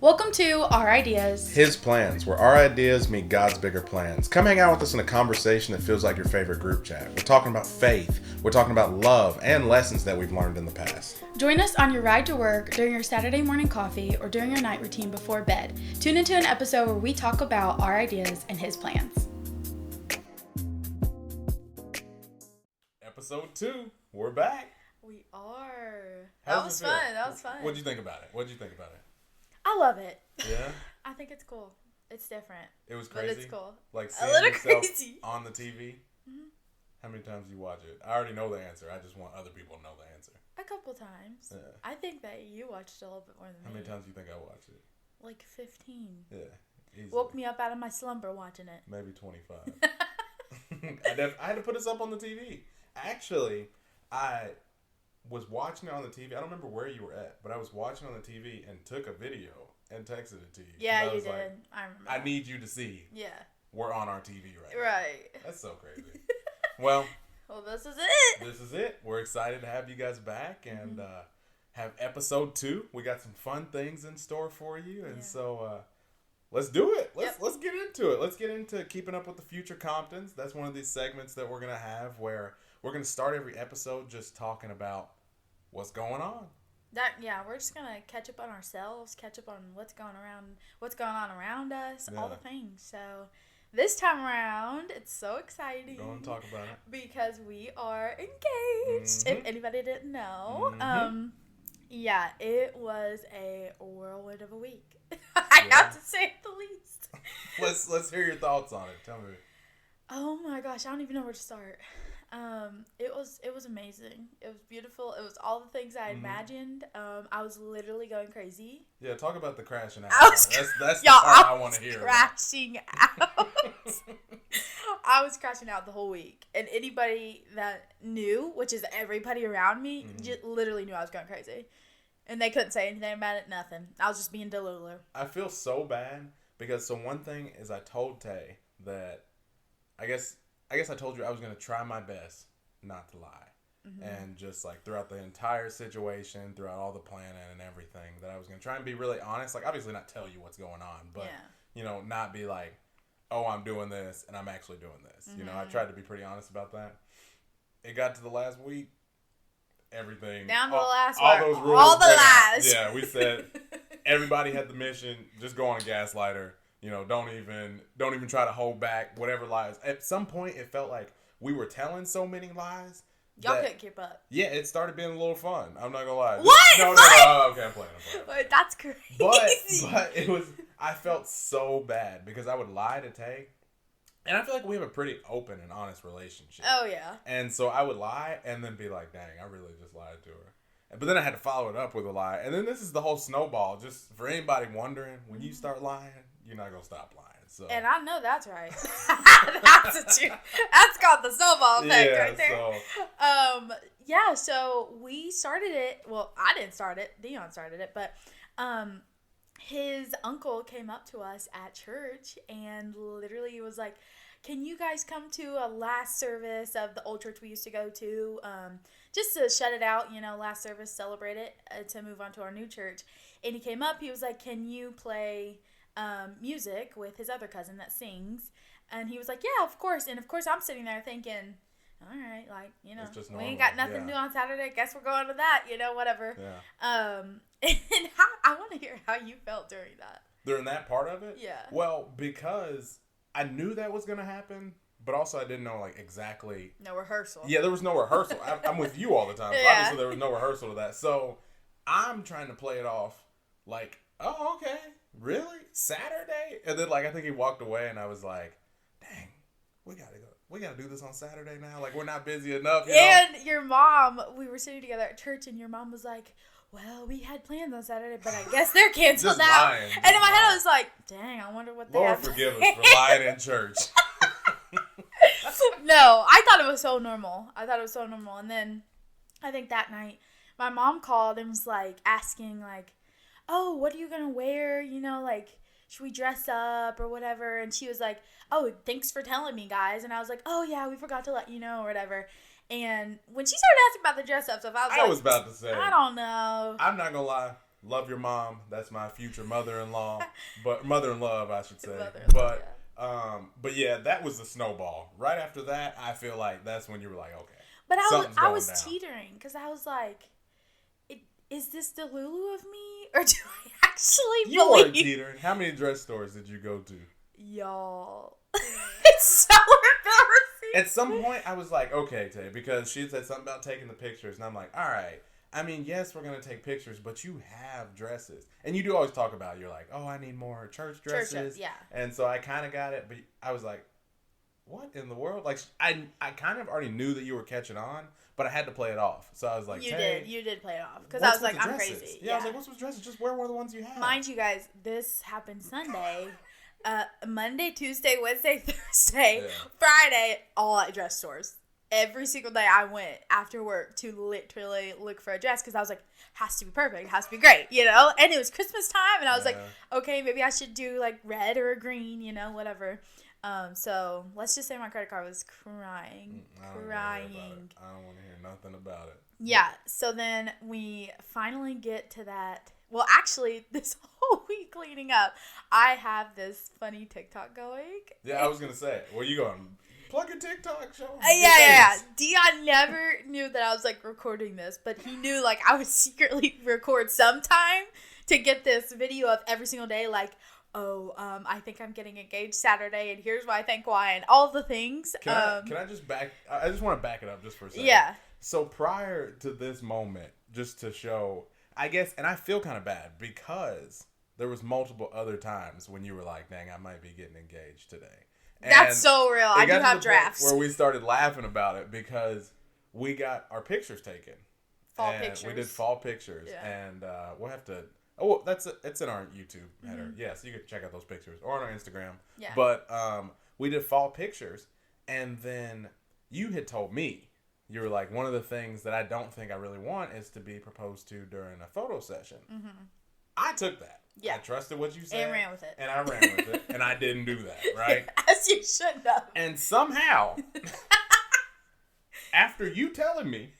Welcome to Our Ideas. His Plans, where our ideas meet God's bigger plans. Come hang out with us in a conversation that feels like your favorite group chat. We're talking about faith, we're talking about love, and lessons that we've learned in the past. Join us on your ride to work, during your Saturday morning coffee, or during your night routine before bed. Tune into an episode where we talk about our ideas and His plans. Episode 2, we're back. We are. How's That was it feel? fun. That was fun. What'd you think about it? I love it. Yeah? I think it's cool. It's different. It was crazy? But it's cool. Like A seeing little yourself crazy. on the TV? Mhm. How many times do you watch it? I already know the answer. I just want other people to know the answer. A couple times. Yeah. I think that you watched a little bit more than How me. many times do you think I watched it? Like 15. Yeah. Easily. Woke me up out of my slumber watching it. Maybe 25. I had to put this up on the TV. Actually, I was watching it on the TV. I don't remember where you were at, but I was watching on the TV and took a video and texted it to you. Yeah, I you was did. like, I remember. I need you to see Yeah. we're on our TV right now. Right. That's so crazy. Well, This is it. this is it. We're excited to have you guys back and have episode 2. We got some fun things in store for you, and so let's do it. Let's get into it. Let's get into keeping up with the future Comptons. That's one of these segments that we're gonna have where we're gonna start every episode just talking about what's going on. We're just gonna catch up on ourselves, catch up on what's going on around us, all the things. So this time around, it's so exciting. Go and talk about it. Because we are engaged. If anybody didn't know, it was a whirlwind of a week. I have to say it the least. Let's hear your thoughts on it. Tell me. Oh my gosh, I don't even know where to start. It was amazing. It was beautiful. It was all the things I imagined. I was literally going crazy. Yeah, talk about the crashing out. That's the part I want to hear. Crashing out. I was crashing out the whole week, and anybody that knew, which is everybody around me, just literally knew I was going crazy, and they couldn't say anything about it. Nothing. I was just being Delulu. I feel so bad because one thing is I told Tay that I guess I told you I was going to try my best not to lie. And just like throughout the entire situation, throughout all the planning and everything, that I was going to try and be really honest. Like, obviously not tell you what's going on, but, not be like, oh, I'm doing this and I'm actually doing this. You know, I tried to be pretty honest about that. It got to the last week. Everything. Down to the last all part. those rules. All the lies. Yeah, we said everybody had the mission. Just go on a gaslighter. You know, don't even try to hold back whatever lies. At some point, it felt like we were telling so many lies. Y'all couldn't keep up. Yeah, it started being a little fun. I'm not gonna lie. What? No. Okay, I'm playing. Wait, that's crazy. But it was. I felt so bad because I would lie to Tay, and I feel like we have a pretty open and honest relationship. Oh yeah. And so I would lie and then be like, "Dang, I really just lied to her." But then I had to follow it up with a lie, and then this is the whole snowball. Just for anybody wondering, when you start lying, you're not gonna stop lying. So. And I know that's right. That's called the snowball effect right there. So we started it. Well, I didn't start it. Dion started it, but his uncle came up to us at church and literally was like, "Can you guys come to a last service of the old church we used to go to? Just to shut it out, last service, celebrate it, to move on to our new church." And he came up. He was like, "Can you play music with his other cousin that sings?" And he was like, "Yeah, of course." And of course I'm sitting there thinking, all right, like, we ain't got nothing to do on Saturday. Guess we're going to that, whatever. Yeah. And I want to hear how you felt during that. During that part of it? Yeah. Well, because I knew that was going to happen, but also I didn't know, like, exactly. No rehearsal. Yeah, there was no rehearsal. I'm with you all the time. So obviously, there was no rehearsal to that. So I'm trying to play it off like, oh, okay. Really? Saturday? And then, like, I think he walked away, and I was like, dang, we gotta go. We gotta do this on Saturday now. Like, we're not busy enough. And your mom, we were sitting together at church, and your mom was like, "Well, we had plans on Saturday, but I guess they're canceled now." Lying, and in my head, I was like, dang, I wonder what they Lord have forgive us for lying in church. No, I thought it was so normal. And then I think that night, my mom called and was like asking, like, "Oh, what are you gonna wear? Like, should we dress up or whatever?" And she was like, "Oh, thanks for telling me, guys." And I was like, "Oh yeah, we forgot to let you know," or whatever. And when she started asking about the dress up stuff, I was about to say, I don't know. I'm not gonna lie. love your mom. That's my future mother-in-law, but mother-in-law, I should say. But yeah, that was the snowball. Right after that, I feel like that's when you were like, okay. But I was teetering because I was like, is this the Lulu of me, or do I actually believe? You weren't teetering. How many dress stores did you go to? Y'all, it's so embarrassing. At some point, I was like, okay, Tay, because she said something about taking the pictures, and I'm like, all right. I mean, yes, we're going to take pictures, but you have dresses. And you do always talk about, you're like, oh, I need more church dresses. Yeah. And so I kind of got it, but I was like, what in the world? Like, I kind of already knew that you were catching on, but I had to play it off. So I was like, you did play it off. Because I was like, I'm crazy. Yeah, I was like, what's with dresses? Just wear one of the ones you have. Mind you guys, this happened Sunday. Monday, Tuesday, Wednesday, Thursday, Friday, all at dress stores. Every single day I went after work to literally look for a dress because I was like, has to be perfect, has to be great, you know? And it was Christmas time, and I was like, okay, maybe I should do like red or green, you know, whatever. So let's just say my credit card was crying. I don't want to hear nothing about it. Yeah, so then we finally get to that. Well, actually, this whole week leading up, I have this funny TikTok going. Yeah, I was going to say, where you going? Plug your TikTok, show. Yeah. Dion never knew that I was like recording this, but he knew like I would secretly record sometime to get this video of every single day, like, I think I'm getting engaged Saturday, and here's why I think why, and all the things. Can I just I just want to back it up just for a second. Yeah. So prior to this moment, just to show, I guess, and I feel kind of bad because there was multiple other times when you were like, dang, I might be getting engaged today. And that's so real. I do have drafts. Where we started laughing about it because we got our pictures taken. Fall pictures. We did fall pictures. Yeah. And we'll have to... it's in our YouTube header. Mm-hmm. Yeah, so you can check out those pictures. Or on our Instagram. Yeah. But we did fall pictures. And then you had told me, you were like, one of the things that I don't think I really want is to be proposed to during a photo session. Mm-hmm. I took that. Yeah. I trusted what you said. And ran with it. And I ran with it. And I didn't do that, right? As you should have. And somehow, after you telling me,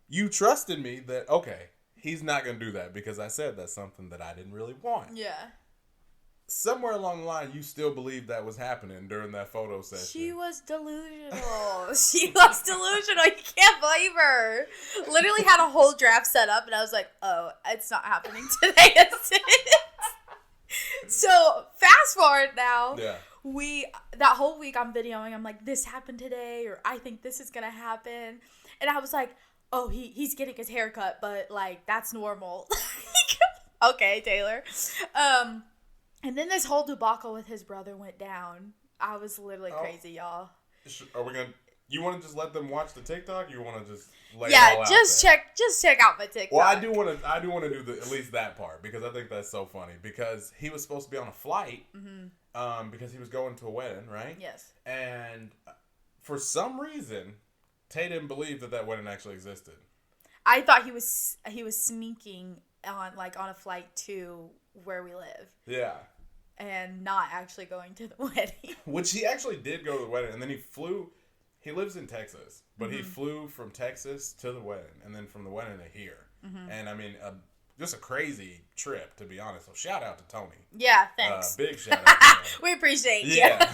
you trusted me that, okay, he's not going to do that because I said that's something that I didn't really want. Yeah. Somewhere along the line, you still believed that was happening during that photo session. She was delusional. You can't blame her. Literally had a whole draft set up, and I was like, oh, it's not happening today. So, fast forward now. Yeah. That whole week I'm videoing, I'm like, this happened today, or I think this is going to happen. And I was like, oh, he's getting his hair cut, but, like, that's normal. Okay, Taylor. And then this whole debacle with his brother went down. I was literally crazy, y'all. Are we gonna? You want to just let them watch the TikTok? You want to just lay it all out just check out my TikTok. Well, I do want to do at least that part because I think that's so funny. Because he was supposed to be on a flight, because he was going to a wedding, right? Yes. And for some reason, Tay didn't believe that wedding actually existed. I thought he was sneaking on a flight to where we live. Yeah. And not actually going to the wedding. Which he actually did go to the wedding. And then he flew. He lives in Texas. But he flew from Texas to the wedding. And then from the wedding to here. Mm-hmm. And I mean, just a crazy trip, to be honest. So shout out to Tony. Yeah, thanks. Big shout out to him. We appreciate you. Yeah.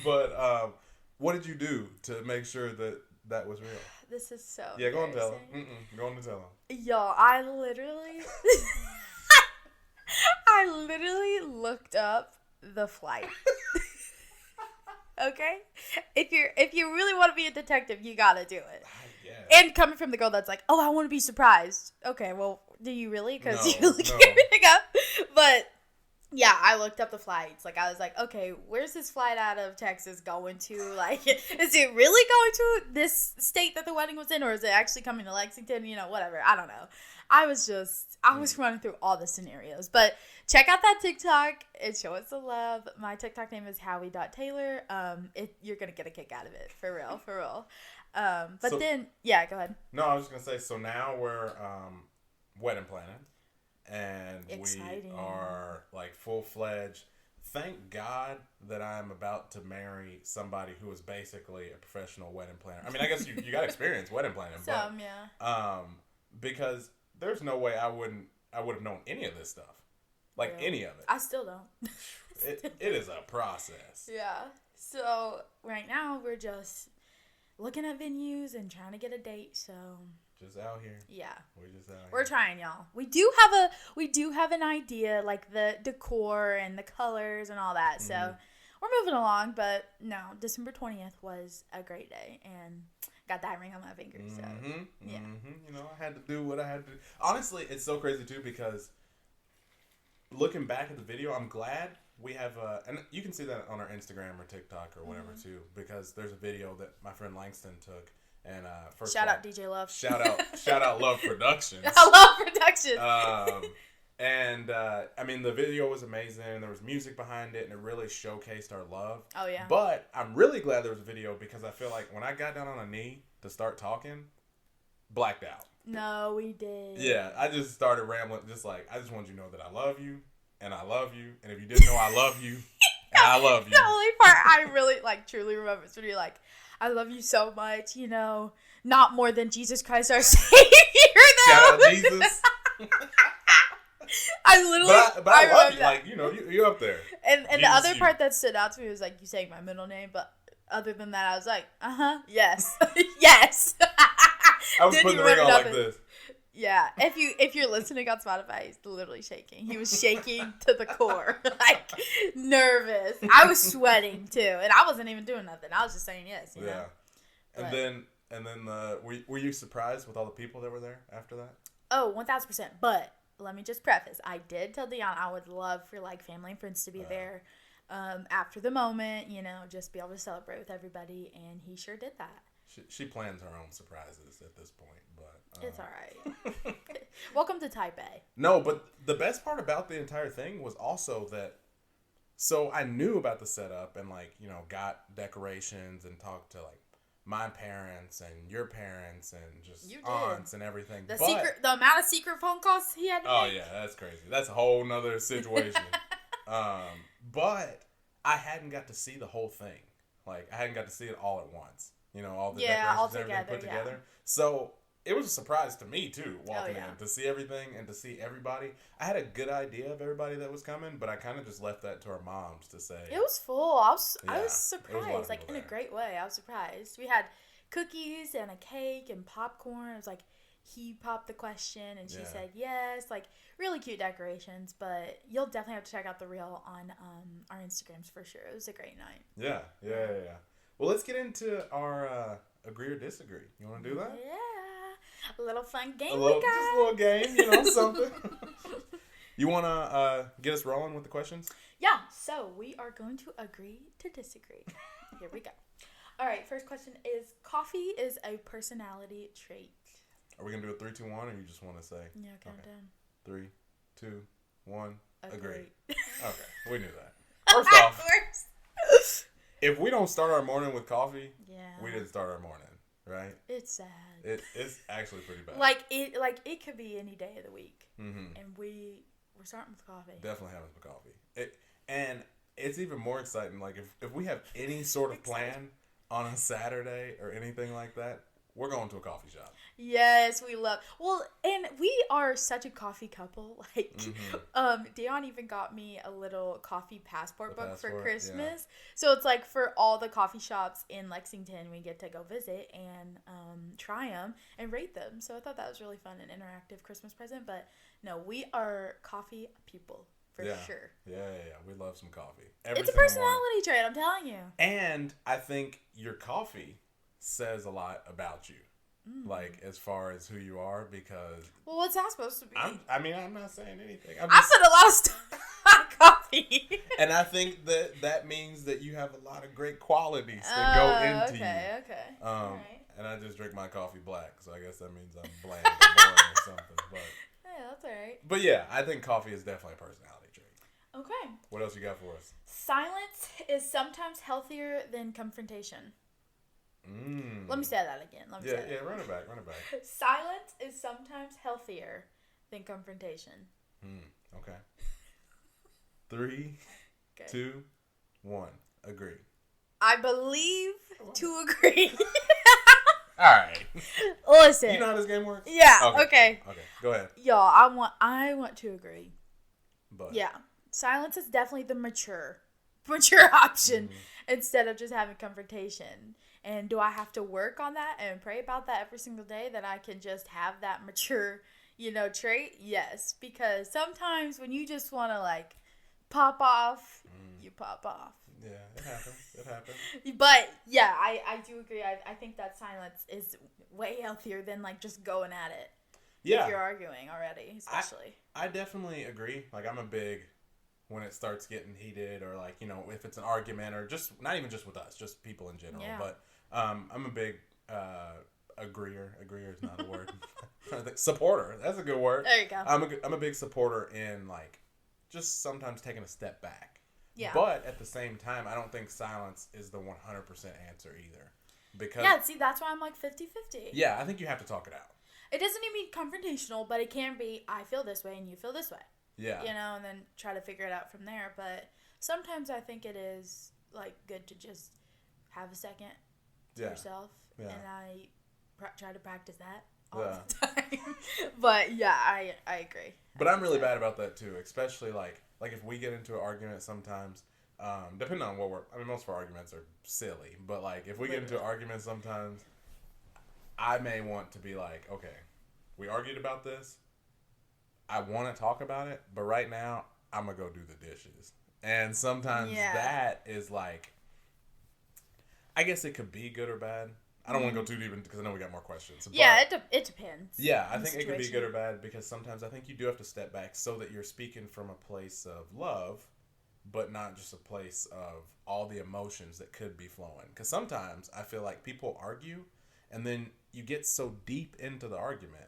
But what did you do to make sure that was real? This is so Yeah, go on and tell him. Go on and tell him. Yo, I literally looked up the flight. Okay? If you really want to be a detective, you gotta do it. Yeah. And coming from the girl that's like, oh, I want to be surprised. Okay, well, do you really? Because you look no. everything up. But yeah, I looked up the flights. Like, I was like, okay, where's this flight out of Texas going to? Like, is it really going to this state that the wedding was in? Or is it actually coming to Lexington? You know, whatever. I don't know. I was running through all the scenarios. But check out that TikTok. And show us the love. My TikTok name is Howie.Taylor. You're going to get a kick out of it. For real. For real. But then, yeah, go ahead. No, I was going to say, so now we're wedding planning. And exciting. We are like full-fledged. Thank God that I'm about to marry somebody who is basically a professional wedding planner. I mean, I guess you got experience wedding planning. Yeah. Because there's no way I wouldn't I would have known any of this stuff. Like, any of it. I still don't. It is a process. Yeah. So, right now, we're just looking at venues and trying to get a date, so... Just out here. Yeah. We're just out here. We're trying, y'all. We do have an idea, like the decor and the colors and all that, so... We're moving along, but no, December 20th was a great day, and got that ring on my finger, so, yeah. You know, I had to do what I had to do. Honestly, it's so crazy, too, because looking back at the video, I'm glad we have, and you can see that on our Instagram or TikTok or whatever, too, because there's a video that my friend Langston took, and first shout out DJ Love. Shout out Love Productions. I love Productions. And, I mean, the video was amazing. There was music behind it, and it really showcased our love. Oh, yeah. But I'm really glad there was a video because I feel like when I got down on a knee to start talking, blacked out. No, we did. Yeah, I just started rambling, just like, I just want you to know that I love you, and I love you, and if you didn't know I love you, and I love you. The only part I really, truly remember is when you're like, I love you so much, you know, not more than Jesus Christ our Savior, though. Shout out Jesus. I literally, but I love you. that. Like, you know, you're up there. And the other part that stood out to me was like you saying my middle name, but other than that, I was like, yes, yes. I was putting the ring on like this. Yeah, if you're listening on Spotify, he's literally shaking. He was shaking to the core, like nervous. I was sweating too, and I wasn't even doing nothing. I was just saying yes. You know? And then were you surprised with all the people that were there after that? Oh, 1,000%. But let me just preface: I did tell Dion I would love for like family and friends to be there after the moment. You know, just be able to celebrate with everybody, and he sure did that. She plans her own surprises at this point, but it's all right. Welcome to Type A. No, but the best part about the entire thing was also that. So I knew about the setup and like got decorations and talked to like my parents and your parents and just aunts and everything. The amount of secret phone calls he had to make. Oh yeah, that's crazy. That's a whole nother situation. But I hadn't got to see the whole thing. Like I hadn't got to see it all at once. All the decorations and everything put together. So it was a surprise to me too, walking in to see everything and to see everybody. I had a good idea of everybody that was coming, but I kind of just left that to our moms to say. It was full. I was surprised, like in a great way. I was surprised. We had cookies and a cake and popcorn. It was like he popped the question and she said yes. Like really cute decorations, but you'll definitely have to check out the reel on our Instagrams for sure. It was a great night. Yeah. Well, let's get into our agree or disagree. You want to do that? Yeah. A little fun game just a little game, something. You want to get us rolling with the questions? Yeah. So we are going to agree to disagree. Here we go. All right. First question is, coffee is a personality trait. Are we going to do a 3, 2, 1, or you just want to say? Yeah, count down. 3, 2, 1, agree. Okay. We knew that. First off. If we don't start our morning with coffee, we didn't start our morning, right? It's sad. It's actually pretty bad. It could be any day of the week, and we're starting with coffee. Definitely having some coffee. And it's even more exciting. Like if we have any sort of plan on a Saturday or anything like that, we're going to a coffee shop. Yes, we love. Well, and we are such a coffee couple. Like, Dion even got me a little coffee passport book for Christmas. Yeah. So it's like for all the coffee shops in Lexington, we get to go visit and try them and rate them. So I thought that was really fun and interactive Christmas present. But no, we are coffee people for sure. Yeah. We love some coffee. It's a personality trait, I'm telling you. And I think your coffee says a lot about you, like as far as who you are, because what's that supposed to be? I'm not saying anything. I put a lot of stuff on coffee, and I think that means that you have a lot of great qualities that go into you. Okay. All right. And I just drink my coffee black, so I guess that means I'm bland or boring or something. But yeah, that's all right. But yeah, I think coffee is definitely a personality trait. Okay. What else you got for us? Silence is sometimes healthier than confrontation. Let me say that again. Run it back. Silence is sometimes healthier than confrontation. Okay. 3, 2, 1. Agree. I believe to agree. right. Listen. You know how this game works? Yeah. Okay. Okay. Go ahead. Y'all, I want to agree. But yeah, silence is definitely the mature option instead of just having confrontation. And do I have to work on that and pray about that every single day that I can just have that mature, trait? Yes, because sometimes when you just want to like pop off, you pop off. Yeah, it happens. It happens. But yeah, I do agree. I think that silence is way healthier than like just going at it. Yeah. If you're arguing already, especially. I definitely agree. Like, I'm a big, when it starts getting heated, or like, if it's an argument, or just, not even just with us, just people in general. Yeah. But I'm a big agreeer. Agreeer is not a word. Supporter. That's a good word. There you go. I'm a big supporter in, like, just sometimes taking a step back. Yeah. But at the same time, I don't think silence is the 100% answer either. Because yeah, see, that's why I'm like 50-50. Yeah, I think you have to talk it out. It doesn't even be confrontational, but it can be, I feel this way and you feel this way. Yeah. And then try to figure it out from there. But sometimes I think it is, like, good to just have a second to yourself. Yeah. And I try to practice that all the time. But, yeah, I agree. But I'm really bad about that, too. Especially, like if we get into an argument sometimes, depending on what most of our arguments are silly. But, like, if we get into an argument sometimes, I may want to be like, okay, we argued about this. I want to talk about it, but right now, I'm going to go do the dishes. And sometimes that is like, I guess it could be good or bad. I don't want to go too deep into, because I know we got more questions. But, yeah, it depends. Yeah, I think it could be good or bad, because sometimes I think you do have to step back so that you're speaking from a place of love, but not just a place of all the emotions that could be flowing. Because sometimes I feel like people argue, and then you get so deep into the argument,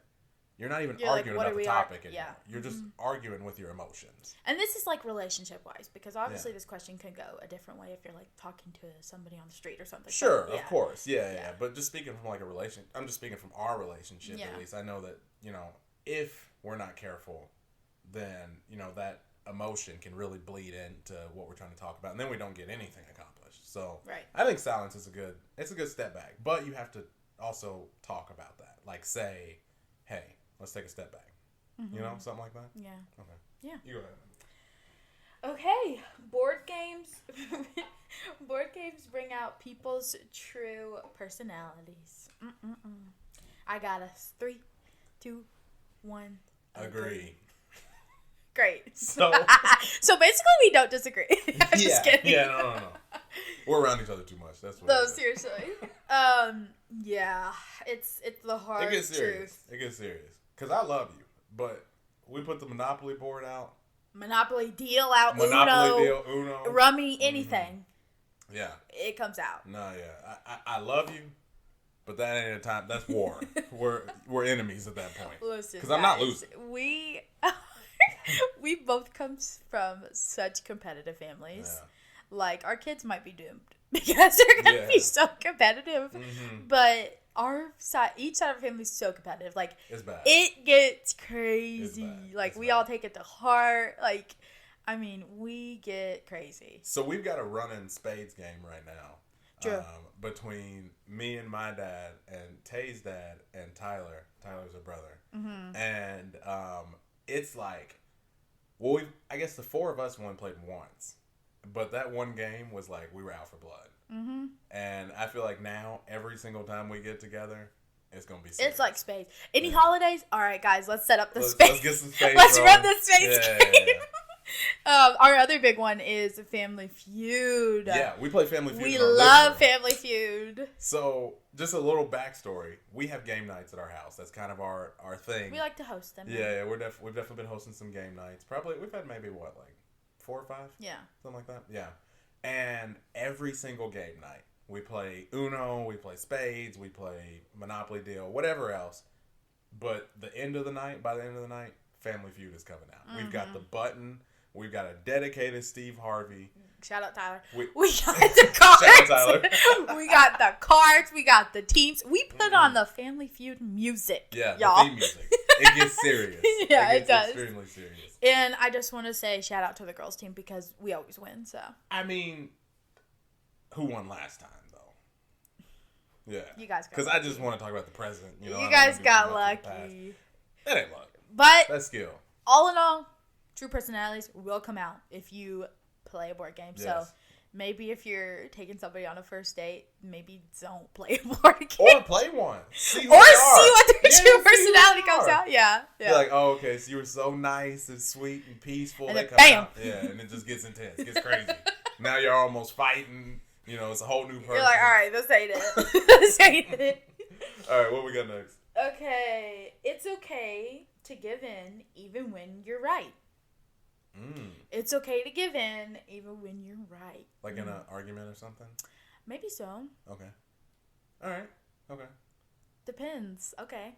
you're not even arguing about the topic anymore. Yeah. You're just arguing with your emotions. And this is like relationship-wise, because obviously this question can go a different way if you're like talking to somebody on the street or something. Sure, of course. Yeah. But just speaking from like I'm just speaking from our relationship at least. I know that, if we're not careful, then, that emotion can really bleed into what we're trying to talk about, and then we don't get anything accomplished. So I think silence is a good step back, but you have to also talk about that. Like, say, hey, let's take a step back. Mm-hmm. Something like that? Yeah. Okay. Yeah. You go ahead. Okay. Board games bring out people's true personalities. I got us. 3, 2, 1. Agree. Great. So basically we don't disagree. I'm just kidding. Yeah, no. We're around each other too much. That's what no, seriously. Yeah. It's the hard truth. It gets serious. Because I love you, but we put the Monopoly board out. Monopoly deal out. Uno. Rummy, anything. Mm-hmm. Yeah. It comes out. No, yeah. I love you, but that ain't a time. That's war. we're enemies at that point. Listen, because I'm not losing. We both come from such competitive families. Yeah. Like, our kids might be doomed because they're going to be so competitive. Mm-hmm. But each side of our family is so competitive. Like, it's bad. It gets crazy. Like, we all take it to heart. Like, I mean, we get crazy. So we've got a running spades game right now. True. Between me and my dad and Tay's dad and Tyler. Tyler's a brother. Mm-hmm. And it's like, well, I guess the four of us only played once. But that one game was like, we were out for blood. Mm-hmm. And I feel like now, every single time we get together, it's going to be serious. It's like spades. Any holidays? All right, guys, let's set up the spades. Let's get some spades. Let's run the spades game. Yeah. Our other big one is Family Feud. Yeah, we play Family Feud. We love Family Feud. So, just a little backstory. We have game nights at our house. That's kind of our thing. We like to host them. Yeah, we've definitely been hosting some game nights. Probably, we've had maybe, 4 or 5? Yeah. Something like that? Yeah. And every single game night, we play Uno, we play spades, we play Monopoly Deal, whatever else. But by the end of the night, Family Feud is coming out. Mm-hmm. We've got the button. We've got a dedicated Steve Harvey. Shout out Tyler. We got the cards. Shout out Tyler. We got the cards. We got the teams. We put on the Family Feud music. Yeah, y'all. The theme music. It gets serious. Yeah, it does. Extremely serious. And I just want to say shout out to the girls team because we always win. So I mean, who won last time though? Yeah. You guys got Because I just want to talk about the present. You guys got lucky. That ain't luck. But that's skill. All in all, true personalities will come out if you play a board game. Yes. So maybe if you're taking somebody on a first date, maybe don't play a board game. Or play one. See what their true personality comes out. Yeah. You're like, oh, okay, so you were so nice and sweet and peaceful. And then, bam. Out. Yeah, and it just gets intense. It gets crazy. Now you're almost fighting. It's a whole new person. You're like, all right, this ain't it. This ain't it. All right, what we got next? Okay. It's okay to give in even when you're right. It's okay to give in even when you're right. Like in an argument or something? Maybe so. Okay. All right. Okay. Depends. Okay.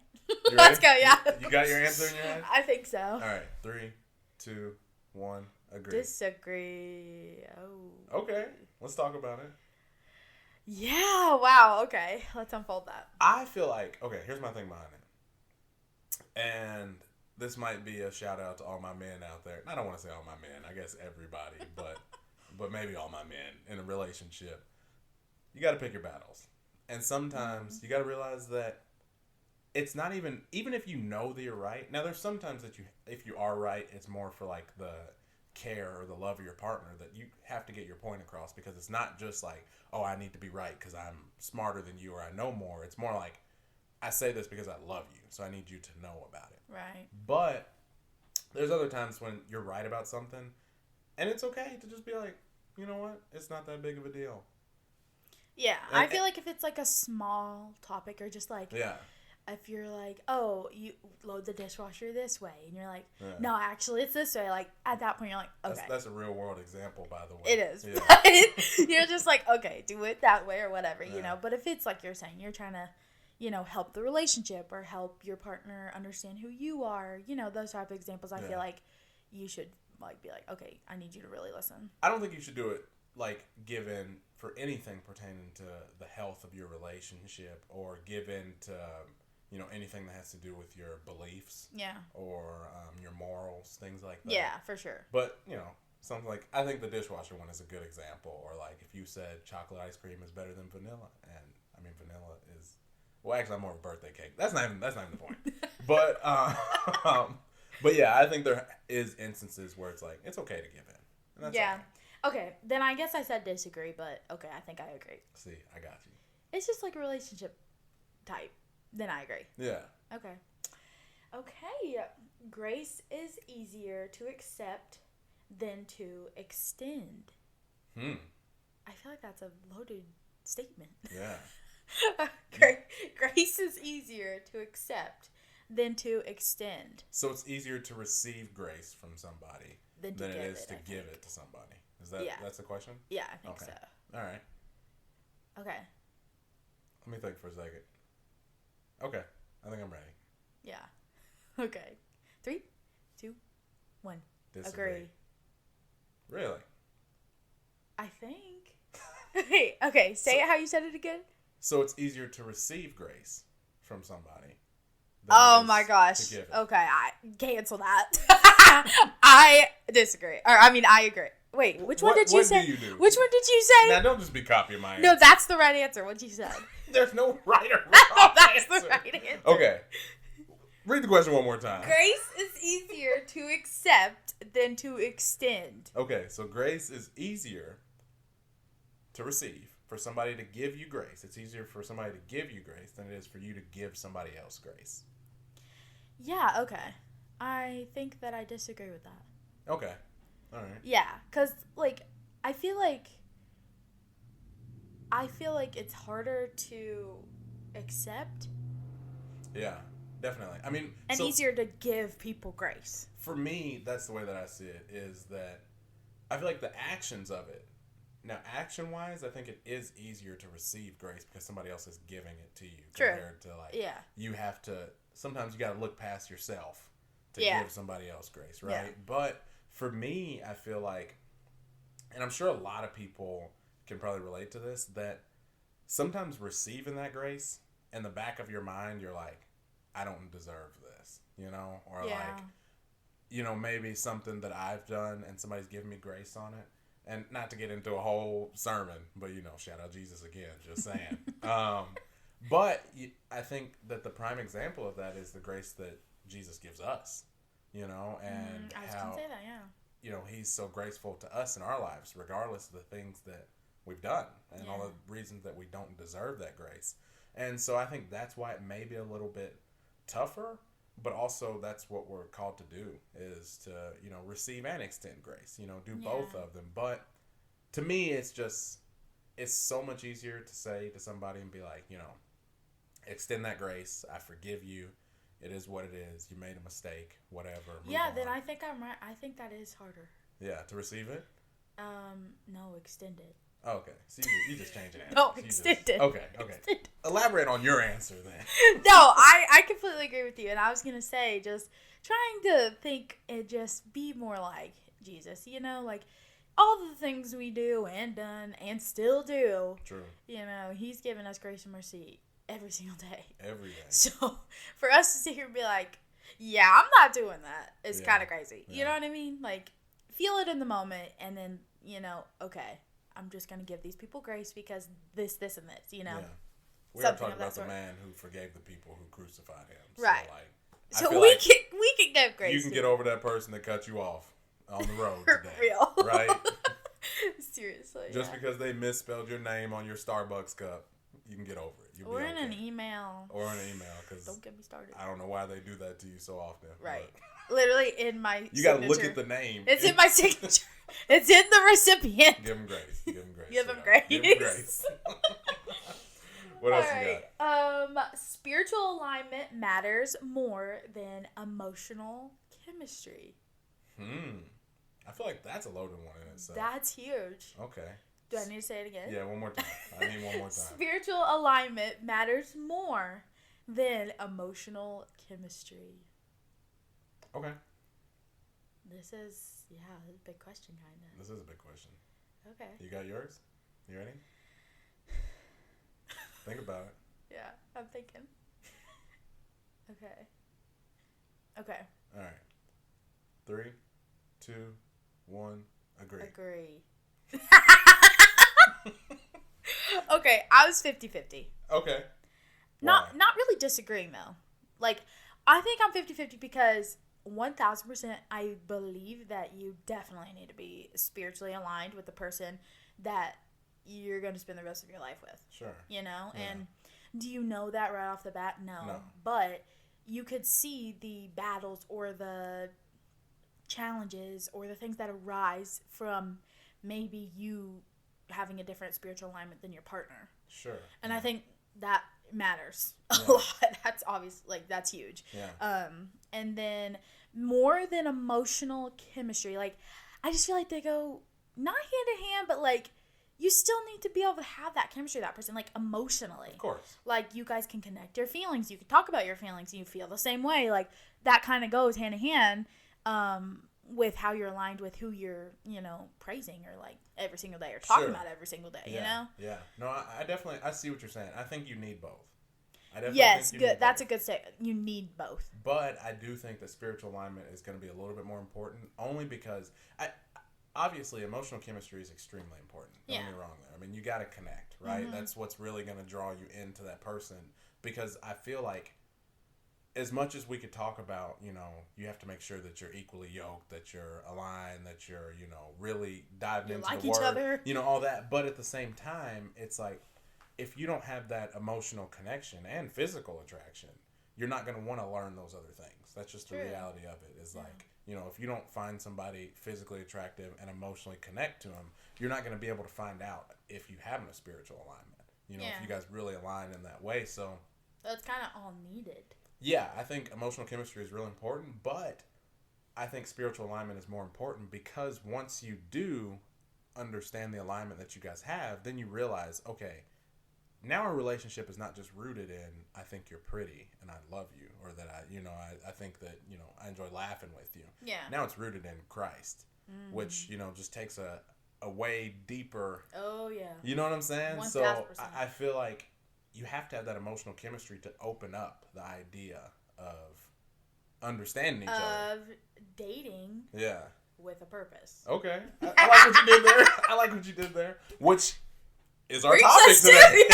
Let's go, yeah. You got your answer in your head? I think so. All right. 3, 2, 1. Agree. Disagree. Oh. Okay. Let's talk about it. Yeah. Wow. Okay. Let's unfold that. I feel like, okay, here's my thing behind it. And this might be a shout out to all my men out there. I don't want to say all my men. I guess everybody, but maybe all my men in a relationship. You got to pick your battles. And sometimes you got to realize that it's not even if you know that you're right. Now there's sometimes that if you are right, it's more for like the care or the love of your partner that you have to get your point across, because it's not just like, oh, I need to be right because I'm smarter than you or I know more. It's more like, I say this because I love you, so I need you to know about it. Right. But there's other times when you're right about something, and it's okay to just be like, you know what? It's not that big of a deal. Yeah, I feel like if it's like a small topic or just like, yeah, if you're like, oh, you load the dishwasher this way, and you're like, no, actually it's this way. Like at that point, you're like, okay, that's a real world example, by the way. It is. Yeah. But you're just like, okay, do it that way or whatever, you know. But if it's like you're saying, you're trying to, help the relationship or help your partner understand who you are, those type of examples, I feel like you should like be like, okay, I need you to really listen. I don't think you should do it like given for anything pertaining to the health of your relationship, or given to anything that has to do with your beliefs, or your morals, things like that. Yeah, for sure. But something like, I think the dishwasher one is a good example. Or like if you said chocolate ice cream is better than vanilla, and I mean vanilla is, well, actually I'm more of a birthday cake. That's not even the point. But but yeah, I think there is instances where it's like it's okay to give in. And that's okay. Okay, then I guess I said disagree, but okay, I think I agree. See, I got you. It's just like a relationship type. Then I agree. Yeah. Okay. Grace is easier to accept than to extend. I feel like that's a loaded statement. Yeah. Grace is easier to accept than to extend. So it's easier to receive grace from somebody than it is to give it to somebody. Is that that's the question? Yeah, I think so. All right. Okay. Let me think for a second. Okay. I think I'm ready. Yeah. Okay. 3, 2, 1. Disagree. Agree. Really? I think. Okay. Say it how you said it again. So it's easier to receive grace from somebody. Oh my gosh. Okay. I cancel that. I disagree. Or I mean, I agree. Wait, which one did you say? What do you do? Which one did you say? Now, don't just be copying my answer. No, that's the right answer. What you said. There's no right or wrong That's answer. the right answer. Okay. Read the question one more time. Grace is easier to accept than to extend. Okay, so grace is easier to receive. For somebody to give you grace. It's easier for somebody to give you grace than it is for you to give somebody else grace. Yeah, okay. I think that I disagree with that. Okay. All right. Yeah, because, like, I feel like it's harder to accept. Yeah, definitely. I mean... And easier to give people grace. For me, that's the way that I see it, is that I feel like the actions of it. Now, action-wise, I think it is easier to receive grace because somebody else is giving it to you. True. Compared to, like, you have to... Sometimes you got to look past yourself to give somebody else grace, right? Yeah. But for me, I feel like, and I'm sure a lot of people can probably relate to this, that sometimes receiving that grace, in the back of your mind, you're like, I don't deserve this, Or like, maybe something that I've done and somebody's giving me grace on it. And not to get into a whole sermon, but, shout out Jesus again, just saying. But I think that the prime example of that is the grace that Jesus gives us, and I was how, gonna say that, yeah. He's so graceful to us in our lives, regardless of the things that we've done and all the reasons that we don't deserve that grace. And so I think that's why it may be a little bit tougher, but also that's what we're called to do, is to, receive and extend grace, do both of them. But to me, it's so much easier to say to somebody and be like, extend that grace. I forgive you. It is what it is. You made a mistake. Whatever. Yeah, then I think I'm right. I think that is harder. Yeah, to receive it? No, extend it. Oh, okay. So you just change it. No, extend it. Okay. Elaborate on your answer then. No, I completely agree with you. And I was going to say, just trying to think and just be more like Jesus, like all the things we do and done and still do. True. He's given us grace and mercy every single day. Every day. So for us to sit here and be like, yeah, I'm not doing that, it's kind of crazy. You know what I mean? Like, feel it in the moment and then, okay, I'm just going to give these people grace because this, and this, Yeah. We are talking about the man who forgave the people who crucified him. Right. So we can give grace. You can get over that person that cut you off on the road For today. real. Right? Seriously. Just because they misspelled your name on your Starbucks cup, you can get over it. Or in an email. Because don't get me started. I don't know why they do that to you so often. Right. Literally in my you got to look at the name. It's in my signature. It's in the recipient. Give them grace. Give them grace. Give them grace. What else you got? Spiritual alignment matters more than emotional chemistry. I feel like that's a loaded one in itself. That's huge. Okay. Do I need to say it again? Yeah, one more time. I need one more time. Spiritual alignment matters more than emotional chemistry. Okay. This is a big question, kind of. This is a big question. Okay. You got yours? You ready? Think about it. Yeah, I'm thinking. Okay. All right. 3, 2, 1. Agree. Okay, I was 50-50. Okay. Not really disagreeing, though. Like, I think I'm 50-50 because 1,000% I believe that you definitely need to be spiritually aligned with the person that you're going to spend the rest of your life with. Sure. And do you know that right off the bat? No. But you could see the battles or the challenges or the things that arise from maybe you having a different spiritual alignment than your partner. Sure. And I think that matters a lot. That's obvious. Like, that's huge. Yeah. And then more than emotional chemistry, like, I just feel like they go not hand in hand, but like, you still need to be able to have that chemistry with that person, like, emotionally. Of course. Like, you guys can connect your feelings. You can talk about your feelings. You feel the same way. Like, that kind of goes hand in hand with how you're aligned with who you're, praising or, like, every single day or talking about every single day, Yeah. No, I definitely, I see what you're saying. I think you need both. Yes, good. That's a good statement. You need both. But I do think that spiritual alignment is going to be a little bit more important, only because obviously emotional chemistry is extremely important. Don't get me wrong there. I mean, you got to connect, right? Mm-hmm. That's what's really going to draw you into that person, because I feel like as much as we could talk about, you have to make sure that you're equally yoked, that you're aligned, that you're, really dived into like the each word, other. All that. But at the same time, it's like, if you don't have that emotional connection and physical attraction, you're not going to want to learn those other things. That's just the reality of it. Is like, if you don't find somebody physically attractive and emotionally connect to them, you're not going to be able to find out if you have a spiritual alignment. If you guys really align in that way. So that's kind of all needed. Yeah, I think emotional chemistry is really important, but I think spiritual alignment is more important, because once you do understand the alignment that you guys have, then you realize, okay, now our relationship is not just rooted in, I think you're pretty and I love you, or that I think that, I enjoy laughing with you. Yeah. Now it's rooted in Christ, which, just takes a way deeper. Oh, yeah. You know what I'm saying? 1,000%. So I feel like you have to have that emotional chemistry to open up the idea of understanding each other. Of dating. Yeah. With a purpose. Okay. I like what you did there. Which is our topic today.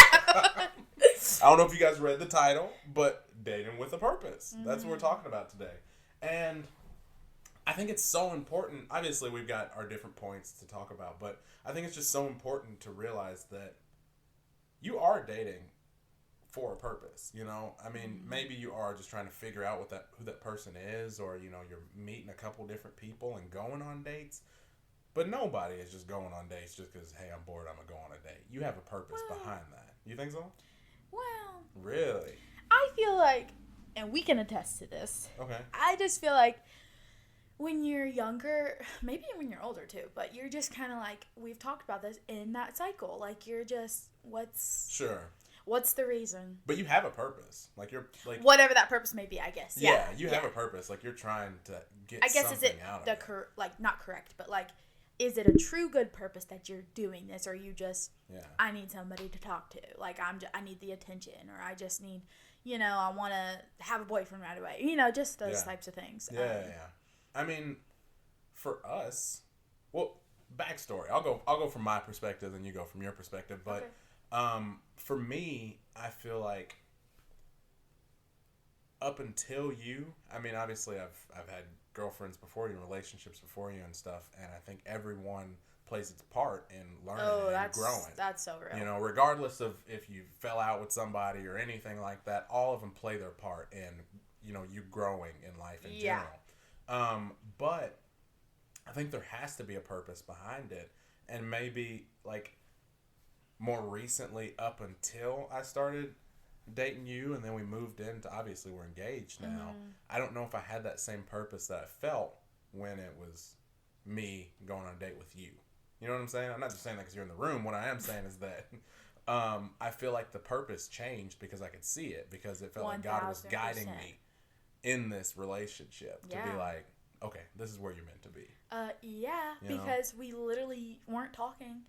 purpose. I don't know if you guys read the title, but dating with a purpose. Mm-hmm. That's what we're talking about today. And I think it's so important. Obviously, we've got our different points to talk about, but I think it's just so important to realize that you are dating for a purpose. You know, I mean, maybe you are just trying to figure out who that person is, or you know, you're meeting a couple different people and going on dates. But nobody is just going on dates just because, hey, I'm bored, I'm going to go on a date. You have a purpose behind that. You think so? Well. Really? I feel like, and we can attest to this. Okay. I just feel like when you're younger, maybe when you're older too, but you're just kind of like, we've talked about this, in that cycle. Like, you're just, what's the reason? But you have a purpose. Like, you're, like... Whatever that purpose may be, I guess. Yeah, you have a purpose. Like, you're trying to get something out of it. Like, not correct, but like, is it a true good purpose that you're doing this, or you just, I need somebody to talk to. Like, I need the attention, or I just need, you know, I want to have a boyfriend right away. You know, just those types of things. Yeah. I mean, for us, well, backstory. I'll go from my perspective, and you go from your perspective. But for me, I feel like up until you, I mean, obviously, I've had girlfriends before you, relationships before you, and stuff, and I think everyone plays its part in learning and growing. That's so real. You know, regardless of if you fell out with somebody or anything like that, all of them play their part in, you know, you growing in life in general. But I think there has to be a purpose behind it, and maybe like more recently, up until I started dating you, and then we moved into, obviously we're engaged now. I don't know if I had that same purpose that I felt when it was me going on a date with you. You know what I'm saying? I'm not just saying that because you're in the room. What I am saying is that I feel like the purpose changed because I could see it, because it felt like God was guiding me in this relationship to be like, okay, this is where you're meant to be. Because we literally weren't talking.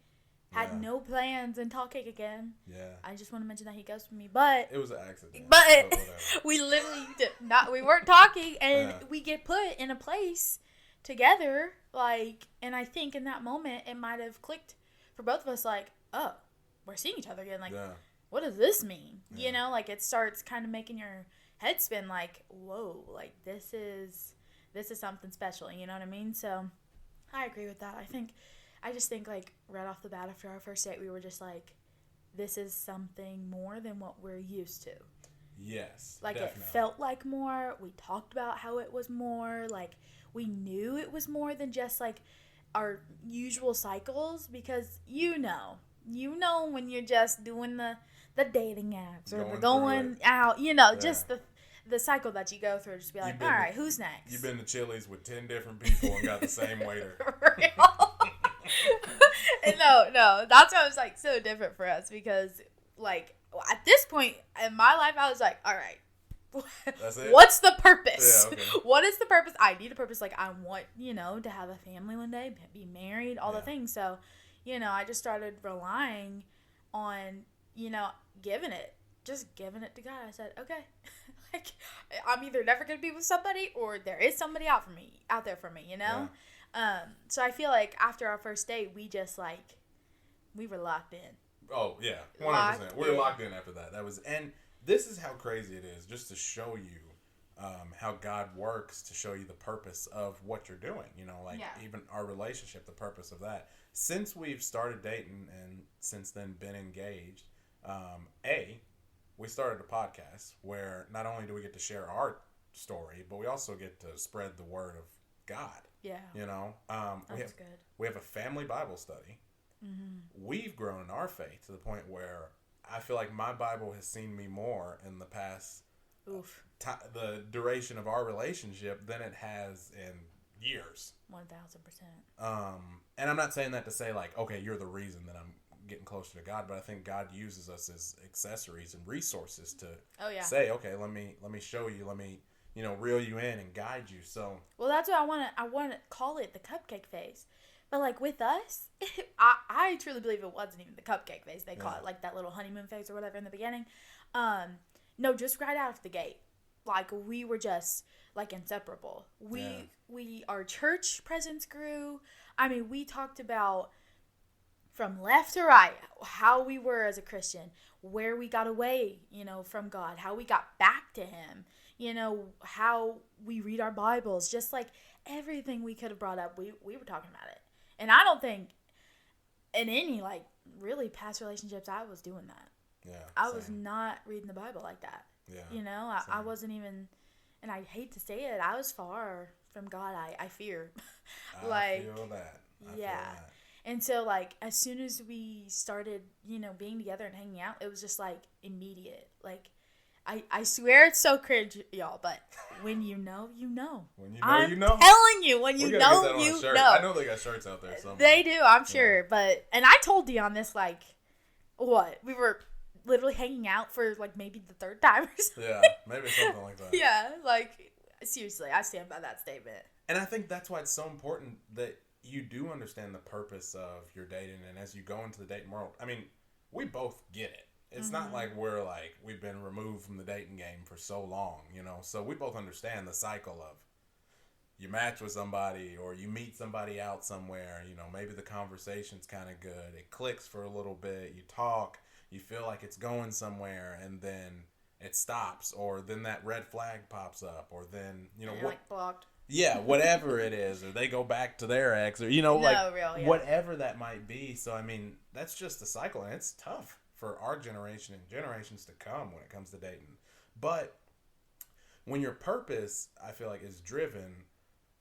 Had no plans on talking again. Yeah. I just want to mention that he ghosted me, but... It was an accident. But we literally we weren't talking, and we get put in a place together, like, and I think in that moment, it might have clicked for both of us, like, oh, we're seeing each other again. Like, what does this mean? Yeah. You know, like, it starts kind of making your head spin, like, whoa, like, this is something special, you know what I mean? So, I agree with that. I just think, like, right off the bat after our first date, we were just like, this is something more than what we're used to. Yes, like, definitely. It felt like more. We talked about how it was more. Like, we knew it was more than just, like, our usual cycles, because you know when you're just doing the dating apps or going out, you know, just the cycle that you go through, just be like, all right, who's next? You've been to Chili's with 10 different people and got the same waiter. No, that's why it was, like, so different for us, because, like, at this point in my life, I was like, all right, that's it? What's the purpose? Yeah, okay. What is the purpose? I need a purpose. Like, I want, you know, to have a family one day, be married, all the things. So, you know, I just started relying on, you know, giving it to God. I said, okay, like, I'm either never going to be with somebody, or there is somebody out there for me, you know? Yeah. So I feel like after our first date, we just, like, we were locked in. Oh, yeah, 100%. We were locked in after that. And this is how crazy it is, just to show you how God works, to show you the purpose of what you're doing. You know, like, even our relationship, the purpose of that. Since we've started dating and since then been engaged, we started a podcast where not only do we get to share our story, but we also get to spread the word of God. Yeah. You know, That's good. We have a family Bible study. Mm-hmm. We've grown in our faith to the point where I feel like my Bible has seen me more in the past the duration of our relationship than it has in years. 1,000%. And I'm not saying that to say, like, okay, you're the reason that I'm getting closer to God, but I think God uses us as accessories and resources to say, okay, let me show you, let me, you know, reel you in and guide you. So, well, that's what I want to call it, the cupcake phase. But, like, with us, I truly believe it wasn't even the cupcake phase. They call it, like, that little honeymoon phase or whatever in the beginning. No, just right out of the gate. Like, we were just, like, inseparable. Our church presence grew. I mean, we talked about from left to right, how we were as a Christian, where we got away, from God, how we got back to him, how we read our Bibles, just like everything we could have brought up, we were talking about it. And I don't think in any, like, really past relationships I was doing that. Yeah. I was not reading the Bible like that. Yeah. I wasn't even, and I hate to say it, I was far from God, I fear. I feel that. Yeah. And so, like, as soon as we started, being together and hanging out, it was just, like, immediate. Like, I swear it's so cringe, y'all, but when you know, you know. When you know, you know. I'm telling you, when you know, you know. I know they got shirts out there somewhere. They do, I'm sure. But, and I told Dion this, like, what? We were literally hanging out for, like, maybe the third time or something. Yeah, maybe something like that. Yeah, like, seriously, I stand by that statement. And I think that's why it's so important that you do understand the purpose of your dating, and as you go into the dating world, I mean, we both get it. It's not like we've been removed from the dating game for so long, so we both understand the cycle of you match with somebody or you meet somebody out somewhere, maybe the conversation's kind of good, it clicks for a little bit, you talk, you feel like it's going somewhere, and then it stops, or then that red flag pops up, or then, like blocked. Yeah, whatever it is, or they go back to their ex, or whatever that might be. So I mean, that's just a cycle, and it's tough for our generation and generations to come when it comes to dating. But when your purpose, I feel like, is driven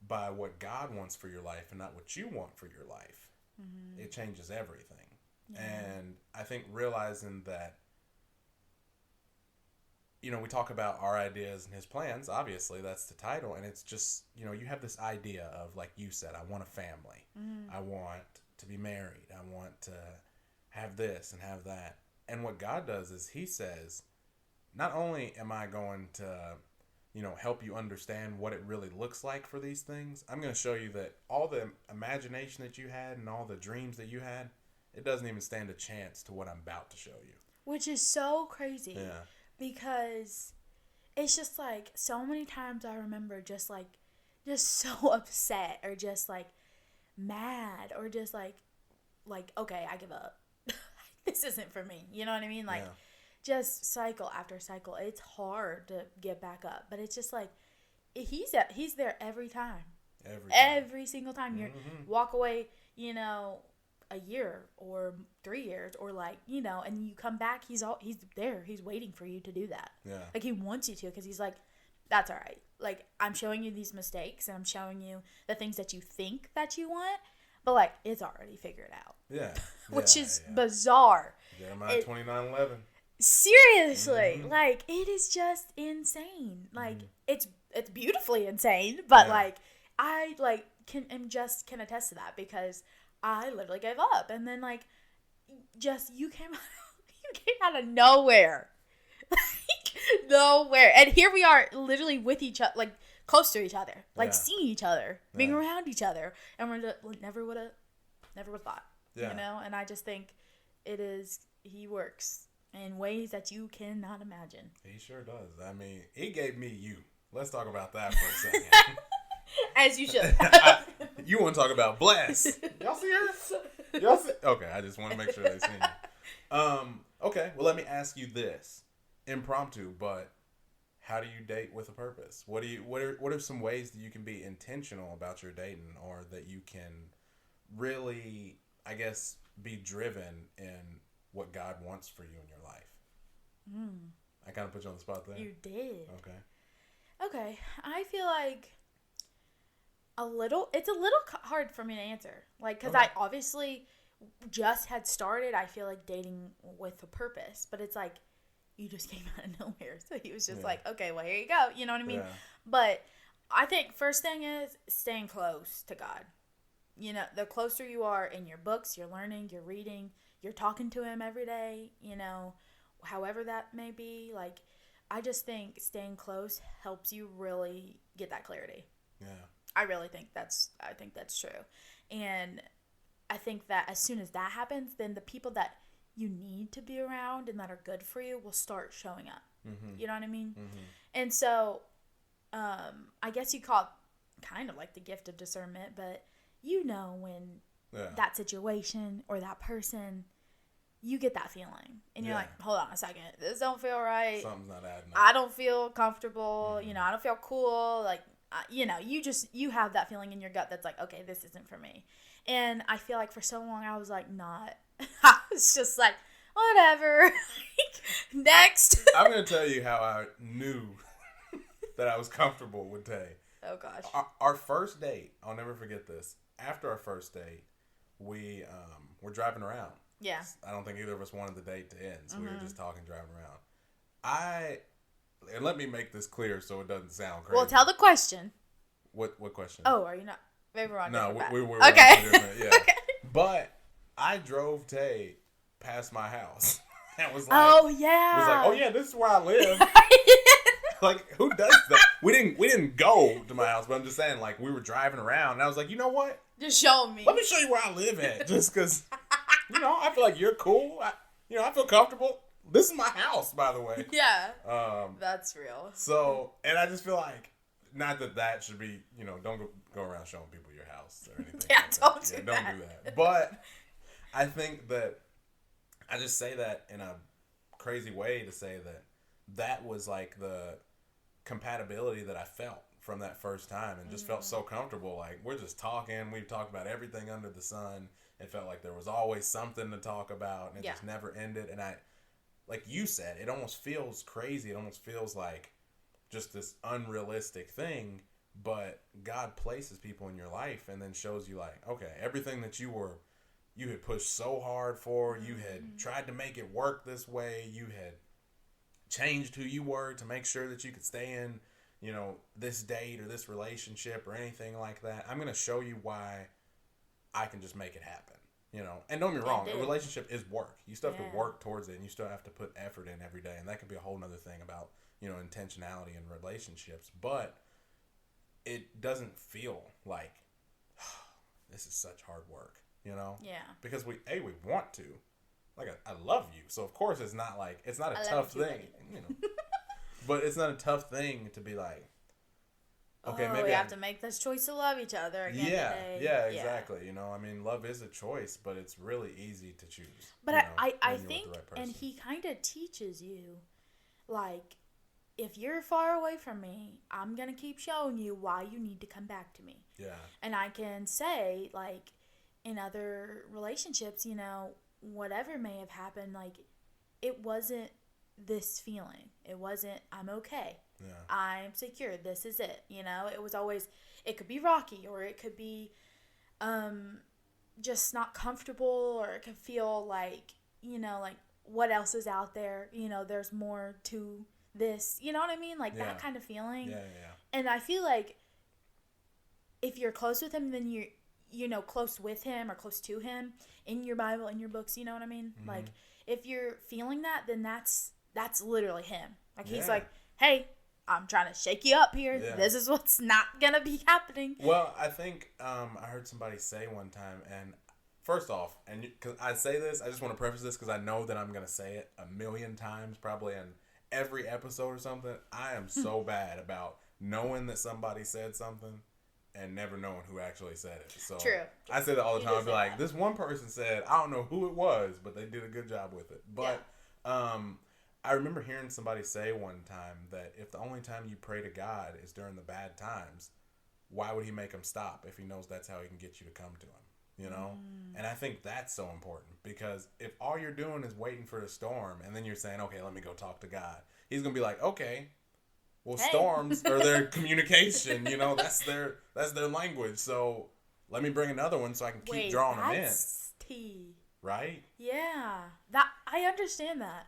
by what God wants for your life and not what you want for your life, it changes everything. Yeah. And I think realizing that, we talk about our ideas and his plans, obviously, that's the title, and it's just, you have this idea of, like you said, I want a family. I want to be married. I want to have this and have that. And what God does is he says, not only am I going to, help you understand what it really looks like for these things, I'm going to show you that all the imagination that you had and all the dreams that you had, it doesn't even stand a chance to what I'm about to show you. Which is so crazy. Yeah. Because it's just, like, so many times I remember just so upset or just, like, mad or just, like, okay, I give up. This isn't for me. You know what I mean? Like, just cycle after cycle. It's hard to get back up. But it's just, like, he's there every time. Every single time. You walk away, a year or 3 years or, like, and you come back, he's there. He's waiting for you to do that. Yeah. Like, he wants you to, because he's like, that's all right. Like, I'm showing you these mistakes and I'm showing you the things that you think that you want, but, like, it's already figured out. Yeah. Which is bizarre. Jeremiah 29:11. Seriously. Like, it is just insane. Like, it's beautifully insane, but like, I, like, can attest to that, because I literally gave up, and then, like, just you came out of nowhere, like, nowhere, and here we are, literally with each other, like, close to each other, like, seeing each other, being around each other, and we're just, never would have thought, and I just think he works in ways that you cannot imagine. He sure does. I mean, he gave me you. Let's talk about that for a second. As you should. You want to talk about bless? Y'all see her? Y'all see? Okay, I just want to make sure they see you. Okay, well, let me ask you this, impromptu, but how do you date with a purpose? What are some ways that you can be intentional about your dating, or that you can really, I guess, be driven in what God wants for you in your life? I kind of put you on the spot there. You did. Okay. I feel like it's a little hard for me to answer. Like, because I obviously just had started, I feel like, dating with a purpose. But it's like, you just came out of nowhere. So he was just like, okay, well, here you go. You know what I mean? Yeah. But I think first thing is staying close to God. The closer you are in your books, you're learning, you're reading, you're talking to him every day, however that may be. Like, I just think staying close helps you really get that clarity. Yeah. I really think that's true. And I think that as soon as that happens, then the people that you need to be around and that are good for you will start showing up. You know what I mean? And so, I guess you call it kind of like the gift of discernment, but when that situation or that person, you get that feeling. And you're like, hold on a second. This don't feel right. Something's not adding up. I don't feel comfortable. Mm-hmm. I don't feel cool. Like, you have that feeling in your gut that's like, okay, this isn't for me. And I feel like for so long I was like, not. I was just like, whatever. Next. I'm going to tell you how I knew that I was comfortable with Tay. Oh, gosh. Our first date, I'll never forget this. After our first date, we were driving around. Yeah. I don't think either of us wanted the date to end, so we were just talking, driving around. And let me make this clear so it doesn't sound crazy. Well, tell the question. What question? Oh, are you not? Maybe we're on No, different we were okay. on different, yeah. Okay. But I drove Tay past my house. And was like, oh, yeah. Was like, oh, yeah, this is where I live. Like, who does that? We didn't go to my house, but I'm just saying, like, we were driving around, and I was like, you know what? Just show me. Let me show you where I live at, just because, I feel like you're cool. I feel comfortable. This is my house, by the way. Yeah. That's real. So, and I just feel like, not that should be, don't go around showing people your house or anything. Yeah, like don't that. do Don't do that. But I think that I just say that in a crazy way to say that was like the compatibility that I felt from that first time, and just felt so comfortable. Like, we're just talking. We've talked about everything under the sun. It felt like there was always something to talk about, and it just never ended. And like you said, it almost feels crazy. It almost feels like just this unrealistic thing, but God places people in your life and then shows you, like, okay, everything that you had pushed so hard for, you had tried to make it work this way, you had changed who you were to make sure that you could stay in, this date or this relationship or anything like that. I'm going to show you why I can just make it happen, And don't get me wrong, a relationship is work. You still have to work towards it, and you still have to put effort in every day, and that could be a whole nother thing about, intentionality in relationships. But it doesn't feel like, this is such hard work, Yeah. Because we want to. Like, I love you, so of course it's not a tough thing, But it's not a tough thing to be like, okay, maybe we have to make this choice to love each other again today. Yeah, exactly. Love is a choice, but it's really easy to choose. But I think, and he kind of teaches you, like, if you're far away from me, I'm going to keep showing you why you need to come back to me. Yeah. And I can say, like, in other relationships, whatever may have happened, like, it wasn't this feeling. It wasn't, I'm okay. Yeah. I'm secure. This is it. It was always, it could be rocky, or it could be just not comfortable, or it could feel like, like, what else is out there? There's more to this. You know what I mean? Like, that kind of feeling. Yeah. And I feel like if you're close with him, then you're, close with him or close to him in your Bible, in your books, you know what I mean? Mm-hmm. Like, if you're feeling that, then that's literally him. Like, he's like, hey, I'm trying to shake you up here. Yeah. This is what's not going to be happening. Well, I think I heard somebody say one time, and first off, and because I say this, I just want to preface this because I know that I'm going to say it a million times, probably in every episode or something. I am so bad about knowing that somebody said something and never knowing who actually said it. So True. I say that all the time. I'll be like, this one person said, I don't know who it was, but they did a good job with it. But I remember hearing somebody say one time that if the only time you pray to God is during the bad times, why would he make them stop if he knows that's how he can get you to come to him? And I think that's so important, because if all you're doing is waiting for the storm and then you're saying, okay, let me go talk to God, he's going to be like, okay, well, storms are their communication, that's their language. So let me bring another one so I can keep drawing them in. That's tea. Right? Yeah. I understand that.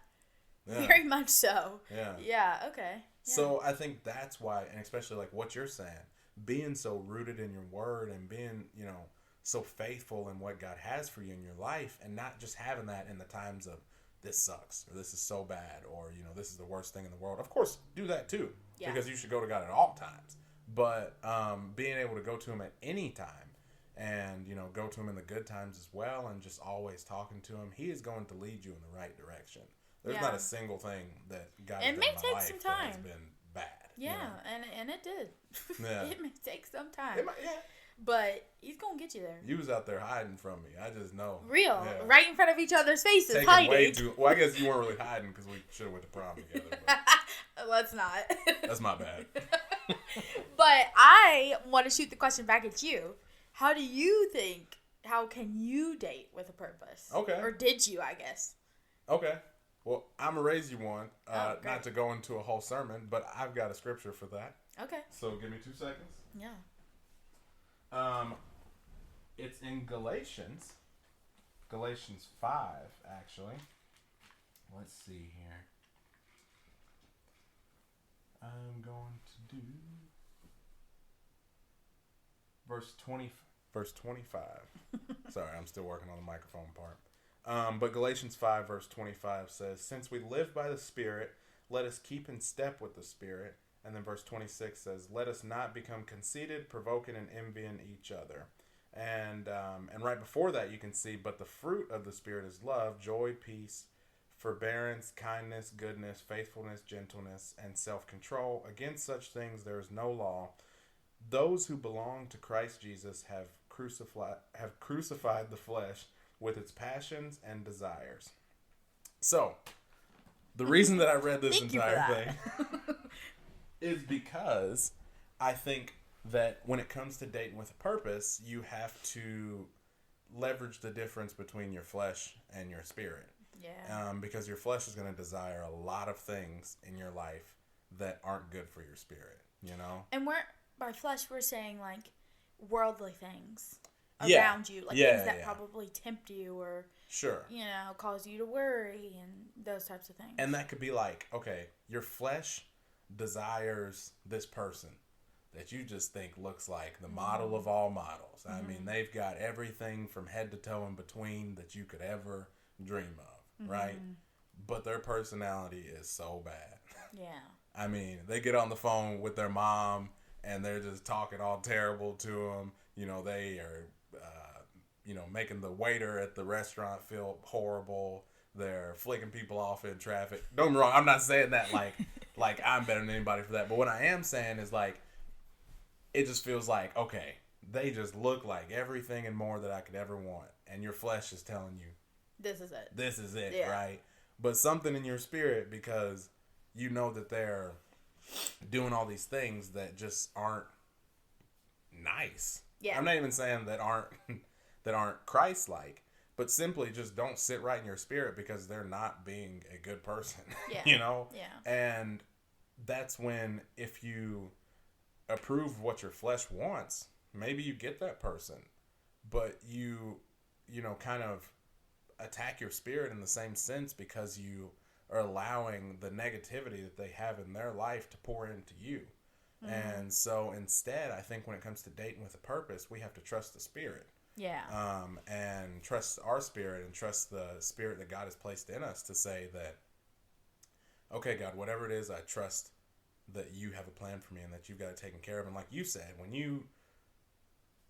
Yeah. Very much so. Yeah. Yeah, okay. Yeah. So I think that's why, and especially like what you're saying, being so rooted in your word and being, so faithful in what God has for you in your life, and not just having that in the times of this sucks, or this is so bad, or, this is the worst thing in the world. Of course, do that too, because you should go to God at all times. But being able to go to him at any time, and, go to him in the good times as well, and just always talking to him, he is going to lead you in the right direction. There's not a single thing that God has done in my life that has been bad. Yeah, and it did. Yeah. It may take some time. But he's gonna get you there. You was out there hiding from me. I just know. Real. Yeah. Right in front of each other's faces, taking hiding. Well, I guess you weren't really hiding because we should have went to prom together. Let's not. That's my bad. But I want to shoot the question back at you. How can you date with a purpose? Okay. Or did you, I guess? Okay. Well, I'm going to raise you one. Not to go into a whole sermon, but I've got a scripture for that. Okay. So give me 2 seconds. Yeah. It's in Galatians 5, actually. Let's see here. I'm going to do verse 25. Sorry, I'm still working on the microphone part. But Galatians 5, verse 25 says, "Since we live by the Spirit, let us keep in step with the Spirit." And then verse 26 says, "Let us not become conceited, provoking and envying each other." And right before that, you can see, "But the fruit of the Spirit is love, joy, peace, forbearance, kindness, goodness, faithfulness, gentleness, and self-control. Against such things there is no law. Those who belong to Christ Jesus have crucified the flesh with its passions and desires." So, the reason that I read this entire thing is because I think that when it comes to dating with a purpose, you have to leverage the difference between your flesh and your spirit. Yeah. Because your flesh is going to desire a lot of things in your life that aren't good for your spirit, you know? And by flesh, we're saying, like, worldly things around you. Like, things that probably tempt you or, sure, you know, cause you to worry and those types of things. And that could be like, okay, your flesh desires this person that you just think looks like the model of all models. I mean, they've got everything from head to toe in between that you could ever dream of, right? But their personality is so bad. Yeah. I mean, they get on the phone with their mom and they're just talking all terrible to them. You know, they are, making the waiter at the restaurant feel horrible. They're flicking people off in traffic. Don't get me wrong, I'm not saying that like I'm better than anybody for that. But what I am saying is, like, it just feels like, okay, they just look like everything and more that I could ever want. And your flesh is telling you, this is it. This is it, right? But something in your spirit, because you know that they're doing all these things that just aren't nice. Yeah. I'm not even saying that aren't Christ-like, but simply just don't sit right in your spirit because they're not being a good person. Yeah. You know? Yeah. And that's when, if you approve what your flesh wants, maybe you get that person, but you kind of attack your spirit in the same sense because you are allowing the negativity that they have in their life to pour into you. And so instead, I think when it comes to dating with a purpose, we have to trust the Spirit. Yeah. And trust our spirit and trust the Spirit that God has placed in us to say that, okay, God, whatever it is, I trust that you have a plan for me and that you've got it taken care of. And like you said, when you,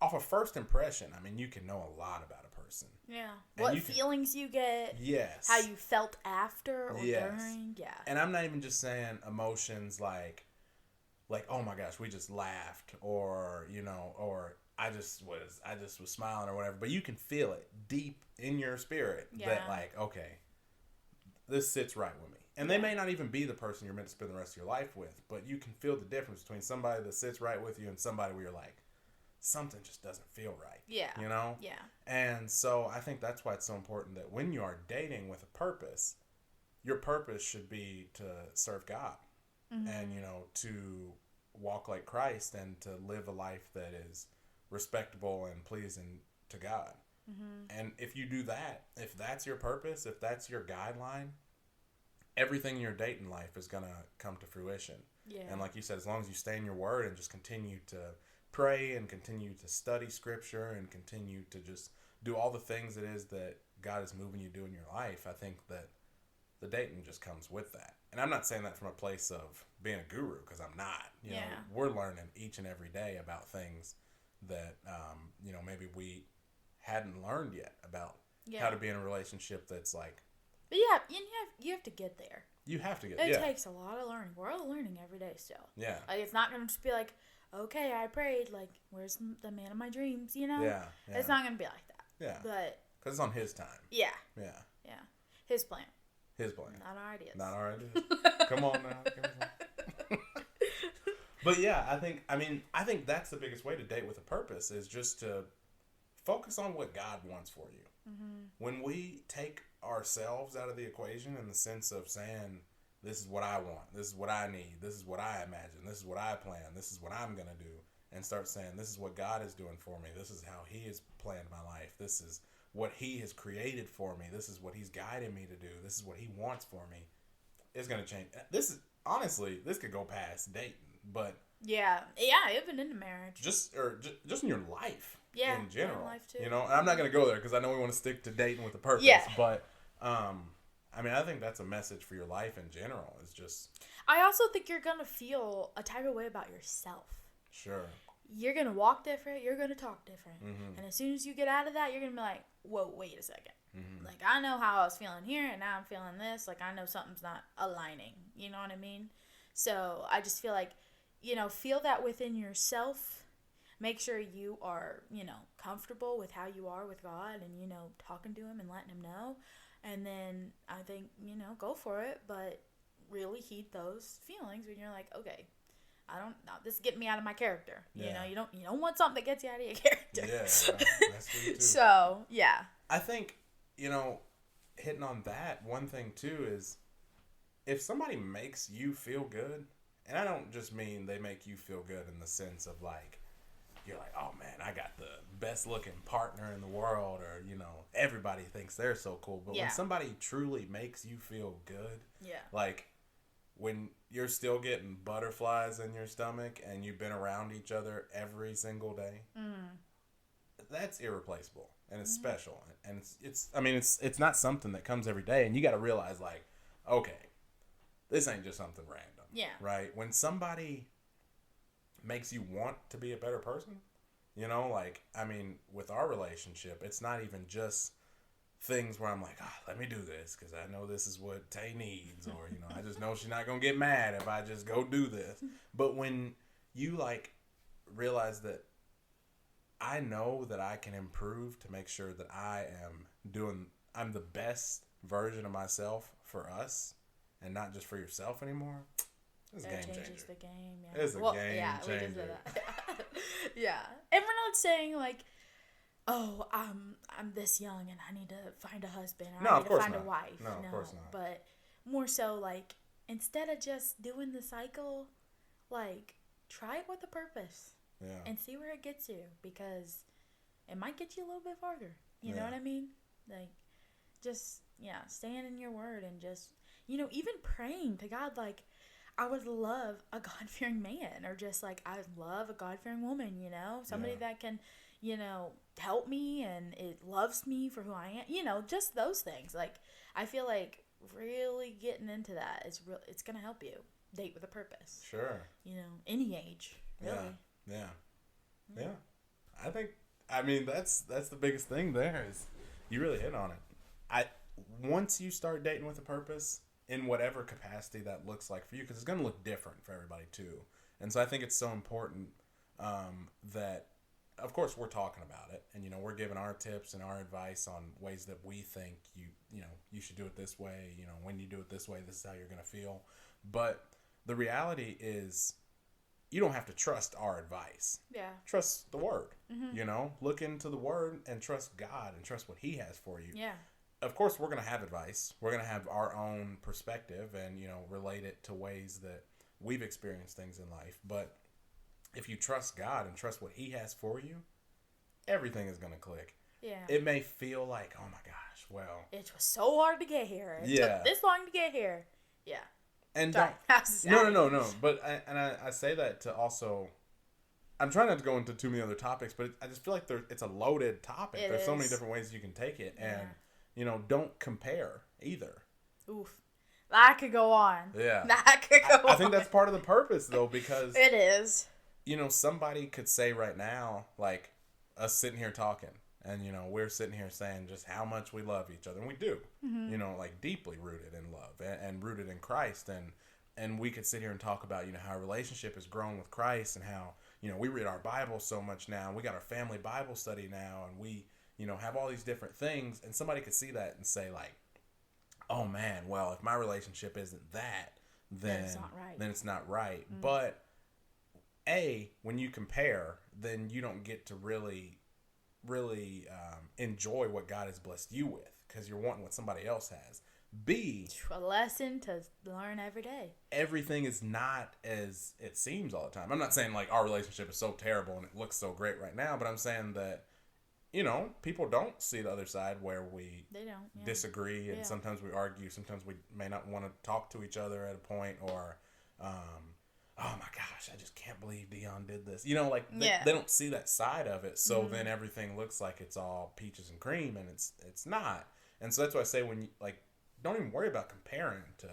off a first impression, I mean, you can know a lot about a person. Yeah. What feelings you get. Yes. How you felt after or during. Yeah. And I'm not even just saying emotions like, oh my gosh, we just laughed, or, or I just was smiling or whatever. But you can feel it deep in your spirit that, like, okay, this sits right with me. And they may not even be the person you're meant to spend the rest of your life with, but you can feel the difference between somebody that sits right with you and somebody where you're like, something just doesn't feel right. Yeah. You know? Yeah. And so I think that's why it's so important that when you are dating with a purpose, your purpose should be to serve God and, to walk like Christ and to live a life that is respectable and pleasing to God. And if you do that, if that's your purpose, if that's your guideline, everything in your dating life is going to come to fruition. Yeah. And like you said, as long as you stay in your word and just continue to pray and continue to study scripture and continue to just do all the things it is that God is moving you to do in your life, I think that the dating just comes with that. And I'm not saying that from a place of being a guru, because I'm not. You know, we're learning each and every day about things that, maybe we hadn't learned yet about how to be in a relationship that's like. But yeah, you have to get there. You have to get there. It takes a lot of learning. We're all learning every day still. Yeah. Like, it's not going to just be like, okay, I prayed, like, where's the man of my dreams, you know? Yeah. It's not going to be like that. Yeah. But. Because it's on his time. Yeah. Yeah. Yeah. His plan. His plan. Not our ideas. Not our ideas. Come on now. But yeah, I think that's the biggest way to date with a purpose is just to focus on what God wants for you. Mm-hmm. When we take ourselves out of the equation in the sense of saying, this is what I want, this is what I need, this is what I imagine, this is what I plan, this is what I'm going to do, and start saying, this is what God is doing for me, this is how He has planned my life, this is what He has created for me, this is what He's guided me to do, this is what He wants for me, it's going to change. This is, honestly, this could go past dating, but... Yeah, even into marriage. Just in your life. Yeah, in general. in life too. You know, and I'm not going to go there because I know we want to stick to dating with a purpose. Yeah. But, I think that's a message for your life in general. It's just... I also think you're going to feel a type of way about yourself. Sure. You're going to walk different. You're going to talk different. Mm-hmm. And as soon as you get out of that, you're going to be like, whoa, wait a second. Mm-hmm. Like, I know how I was feeling here, and now I'm feeling this. Like, I know something's not aligning. You know what I mean? So, I just feel like, feel that within yourself. Make sure you are, comfortable with how you are with God and, talking to Him and letting Him know. And then I think, go for it, but really heed those feelings when you're like, okay, this is getting me out of my character. Yeah. You don't want something that gets you out of your character. Yeah, that's true too. So, yeah. I think, hitting on that, one thing too is if somebody makes you feel good, and I don't just mean they make you feel good in the sense of like, you're like, oh man, I got the best looking partner in the world, or, everybody thinks they're so cool. But when somebody truly makes you feel good, like when you're still getting butterflies in your stomach and you've been around each other every single day, that's irreplaceable and it's special. And it's not something that comes every day. And you got to realize like, okay, this ain't just something random. Yeah. Right? When somebody makes you want to be a better person, with our relationship, it's not even just things where I'm like, let me do this because I know this is what Tay needs, or, I just know she's not going to get mad if I just go do this. But when you, realize that I know that I can improve to make sure that I'm the best version of myself for us and not just for yourself anymore, it's a game changer. Changes the game, yeah. It's a game changer. We just said that. Yeah. And we're not saying like, oh, I'm this young and I need to find a husband or I need to find a wife. No, of course not. But more so like, instead of just doing the cycle, like, try it with a purpose. Yeah. And see where it gets you, because it might get you a little bit farther. You know what I mean? Like, just, staying in your word and just, even praying to God, like, I would love a God-fearing man, or just like, I love a God-fearing woman, somebody that can, help me and it loves me for who I am, just those things. Like, I feel like really getting into that is it's going to help you date with a purpose. Sure. Any age, really. Yeah. I think, that's the biggest thing there is you really hit on it. Once you start dating with a purpose, in whatever capacity that looks like for you, because it's going to look different for everybody too. And so I think it's so important that, of course, we're talking about it, and we're giving our tips and our advice on ways that we think you should do it this way. When you do it this way, this is how you're going to feel. But the reality is, you don't have to trust our advice. Yeah. Trust the Word. Mm-hmm. Look into the Word and trust God and trust what He has for you. Yeah. Of course, we're going to have advice. We're going to have our own perspective and, relate it to ways that we've experienced things in life. But if you trust God and trust what He has for you, everything is going to click. Yeah. It may feel like, oh my gosh, well, it was so hard to get here. It took this long to get here. Yeah. And no. But I say that to also, I'm trying not to go into too many other topics, but I just feel like it's a loaded topic. There's so many different ways you can take it. And, don't compare either. Oof. That could go on. Yeah. That could go on. I think that's part of the purpose, though, because... It is. Somebody could say right now, like, us sitting here talking, and, we're sitting here saying just how much we love each other. And we do. Mm-hmm. Like, deeply rooted in love and rooted in Christ. And we could sit here and talk about, how our relationship has grown with Christ and how, we read our Bible so much now. We got our family Bible study now, and we, have all these different things. And somebody could see that and say like, oh man, well, if my relationship isn't that, then it's not right. Mm-hmm. But when you compare, then you don't get to really enjoy what God has blessed you with, because you're wanting what somebody else has. B, a lesson to learn every day. Everything is not as it seems all the time. I'm not saying like our relationship is so terrible and it looks so great right now, but I'm saying that, people don't see the other side where we disagree, and sometimes we argue, sometimes we may not want to talk to each other at a point, or oh my gosh, I just can't believe Dion did this. They don't see that side of it. So then everything looks like it's all peaches and cream, and it's not. And so that's why I say, when you don't even worry about comparing to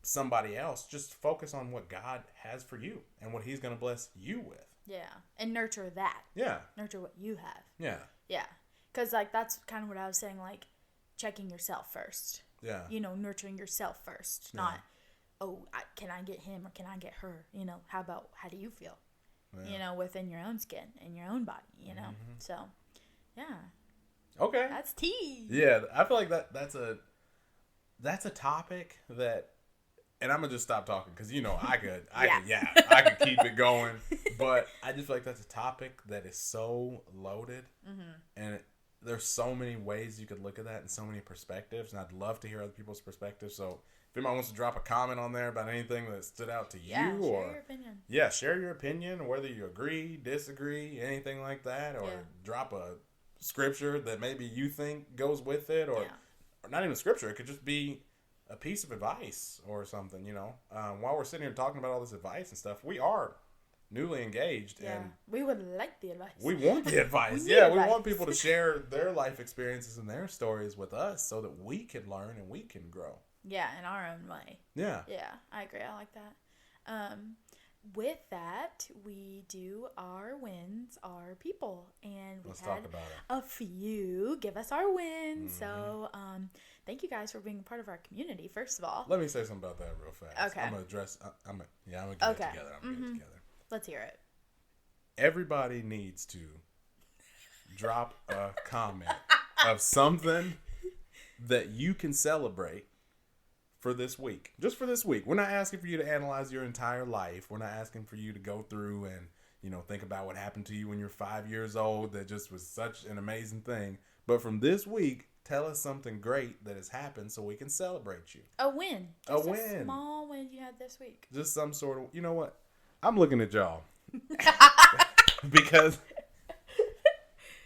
somebody else. Just focus on what God has for you and what He's going to bless you with. Yeah. And nurture that. Yeah. Nurture what you have. Yeah. Yeah. Because that's kind of what I was saying, checking yourself first. Yeah. Nurturing yourself first. Yeah. Not, can I get him or can I get her? How do you feel? Yeah. Within your own skin, in your own body, Mm-hmm. So, yeah. Okay. That's tea. Yeah. I feel like that's a topic that, and I'm going to just stop talking because, I could keep it going. But I just feel like that's a topic that is so loaded. Mm-hmm. And there's so many ways you could look at that and so many perspectives. And I'd love to hear other people's perspectives. So if anybody wants to drop a comment on there about anything that stood out to you, share your opinion. Yeah, share your opinion, whether you agree, disagree, anything like that. Or drop a scripture that maybe you think goes with it. Or not even scripture. It could just be a piece of advice or something, While we're sitting here talking about all this advice and stuff, we are newly engaged. Yeah. And we would like the advice. We want the advice. We want people to share their life experiences and their stories with us so that we can learn and we can grow. Yeah, in our own way. Yeah. Yeah, I agree. I like that. With that, we do our wins, our people, and we had a few give us our wins. Mm-hmm. So, thank you guys for being a part of our community. First of all, let me say something about that real fast. Okay, I'm gonna address. I'm gonna get it together. I'm gonna get it together. Let's hear it. Everybody needs to drop a comment of something that you can celebrate for this week. Just for this week. We're not asking for you to analyze your entire life. We're not asking for you to go through and, think about what happened to you when you're 5 years old that just was such an amazing thing. But from this week, tell us something great that has happened so we can celebrate you. A win. Just a small win you had this week. Just some sort of, you know what? I'm looking at y'all. Because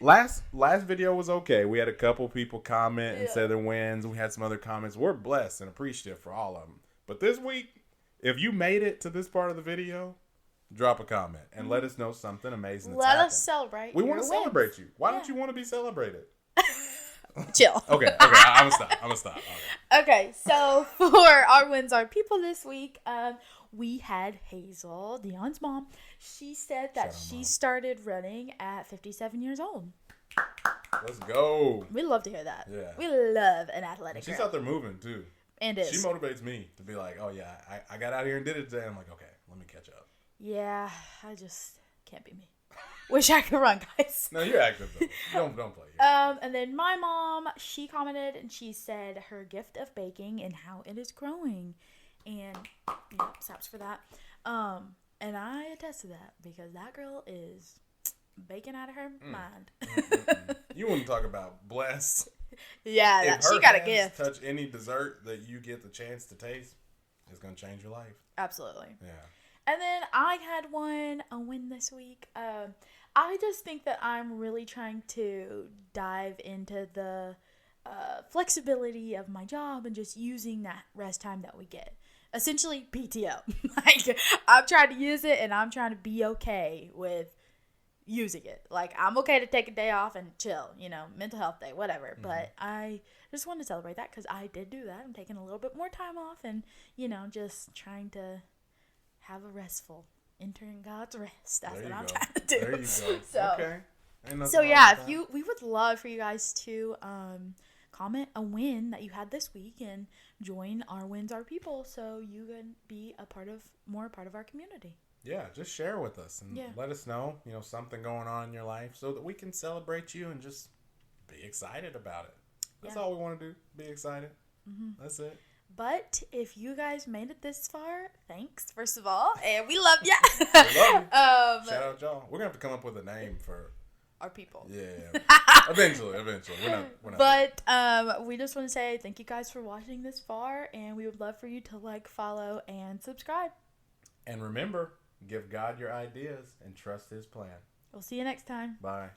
Last video was okay. We had a couple people comment and say their wins. We had some other comments. We're blessed and appreciative for all of them. But this week, if you made it to this part of the video, drop a comment and let us know something amazing that's happened. Let us celebrate. We want to celebrate you. Why don't you want to be celebrated? Chill. Okay. I'm gonna stop. Okay, so for our wins, our people this week, we had Hazel, Dion's mom. She said that she started running at 57 years old. Let's go. We love to hear that. Yeah. We love an athletic girl. She's out there moving, too. And is. She motivates me to be like, oh, yeah, I got out here and did it today. I'm like, okay, let me catch up. Yeah, I just can't be me. Wish I could run, guys. No, you're active, though. Don't play. And then my mom, she commented, and she said her gift of baking and how it is growing. And, snaps for that. And I attest to that because that girl is baking out of her mind. You want to talk about blessed? Yeah, she got a gift. Touch any dessert that you get the chance to taste, it's going to change your life. Absolutely. Yeah. And then I had a win this week. I just think that I'm really trying to dive into the flexibility of my job and just using that rest time that we get. Essentially, PTO. I'm trying to use it, and I'm trying to be okay with using it. I'm okay to take a day off and chill, mental health day, whatever. Mm-hmm. But I just want to celebrate that because I did do that. I'm taking a little bit more time off and, just trying to have a restful, entering God's rest. That's what I'm trying to do. There you go. So, okay. So yeah, we would love for you guys to comment a win that you had this week and join our wins, our people, so you can be more a part of our community. Yeah, just share with us and let us know, something going on in your life so that we can celebrate you and just be excited about it. That's all we want to do. Be excited. Mm-hmm. That's it. But if you guys made it this far, thanks, first of all. And we love you. We love you. Shout out y'all. We're going to have to come up with a name for our people. Yeah. Eventually. We're not But we just want to say thank you guys for watching this far. And we would love for you to like, follow, and subscribe. And remember, give God your ideas and trust His plan. We'll see you next time. Bye.